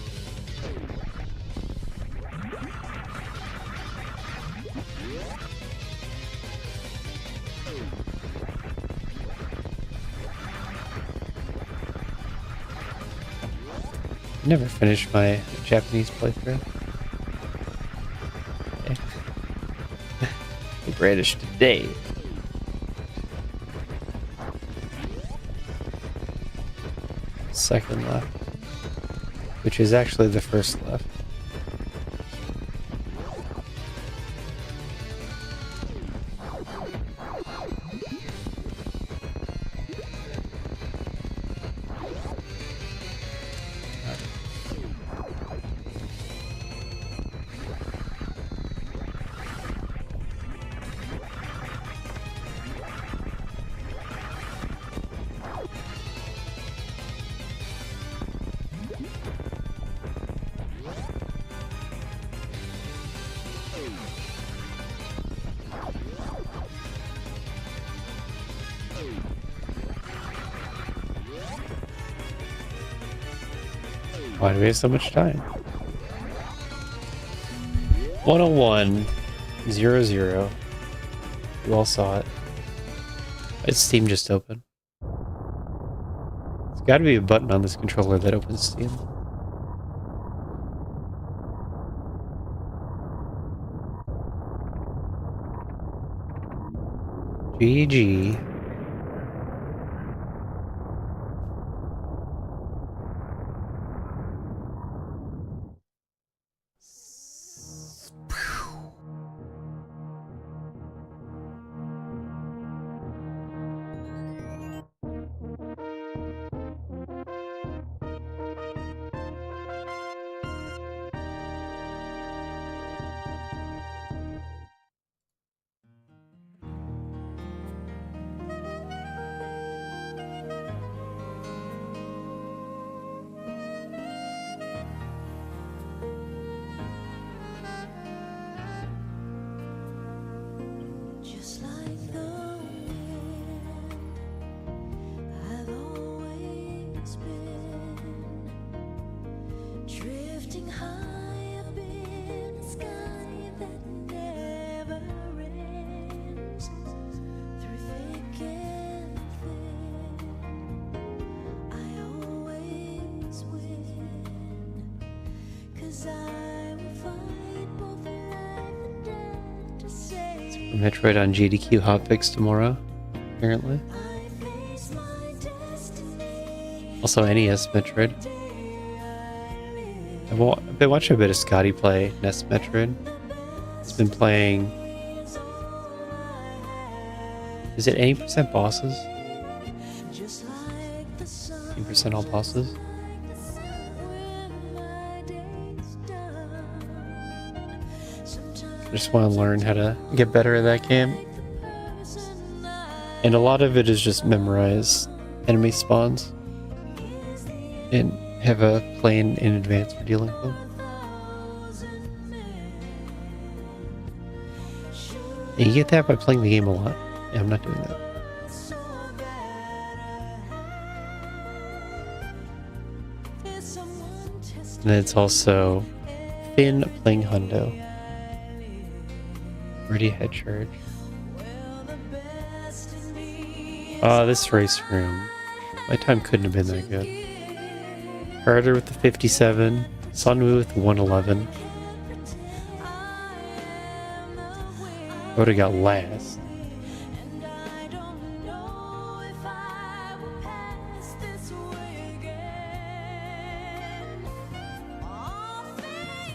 I never finished my Japanese playthrough. Okay. Brandish today. Second left, which is actually the first left. Why do we have so much time? 101.00. You all saw it. It's Steam just open. There's got to be a button on this controller that opens Steam. GG. Just like the wind, I've always been drifting high up in a sky that never ends. Through thick and thin, I always win, 'cause I will fight both life and death to save. Metroid on GDQ hotfix tomorrow, apparently. Also NES Metroid. I've been watching a bit of Scotty play NES Metroid. He's been playing... Is it 80% bosses? 80% all bosses? I just want to learn how to get better at that game. And a lot of it is just memorize enemy spawns and have a plan in advance for dealing with them. And you get that by playing the game a lot. Yeah, I'm not doing that. And then it's also Finn playing Hundo. Already head charge. This race room. My time couldn't have been that good. Carter with the 57. Sunwoo with the 111. I would have got last.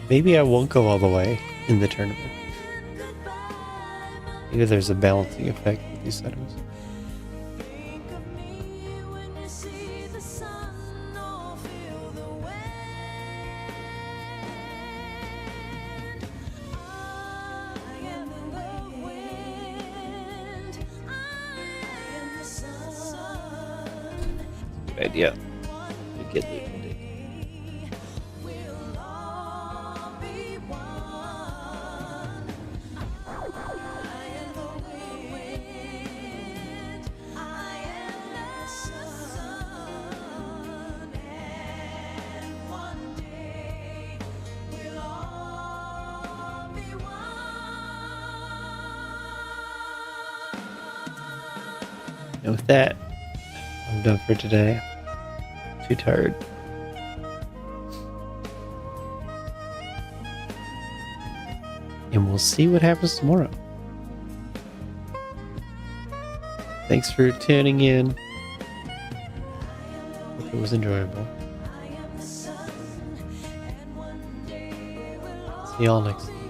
Maybe I won't go all the way in the tournament. Maybe there's a balancing effect with these settings. idea. To get loot indeed. we'll all be one. I am the wind, I am the sun, and one day we'll all be one. And with that, I'm done for today. Too tired. And we'll see what happens tomorrow. Thanks for tuning in. Hope it was enjoyable. I am the sun, and one day we'll all See y'all next time.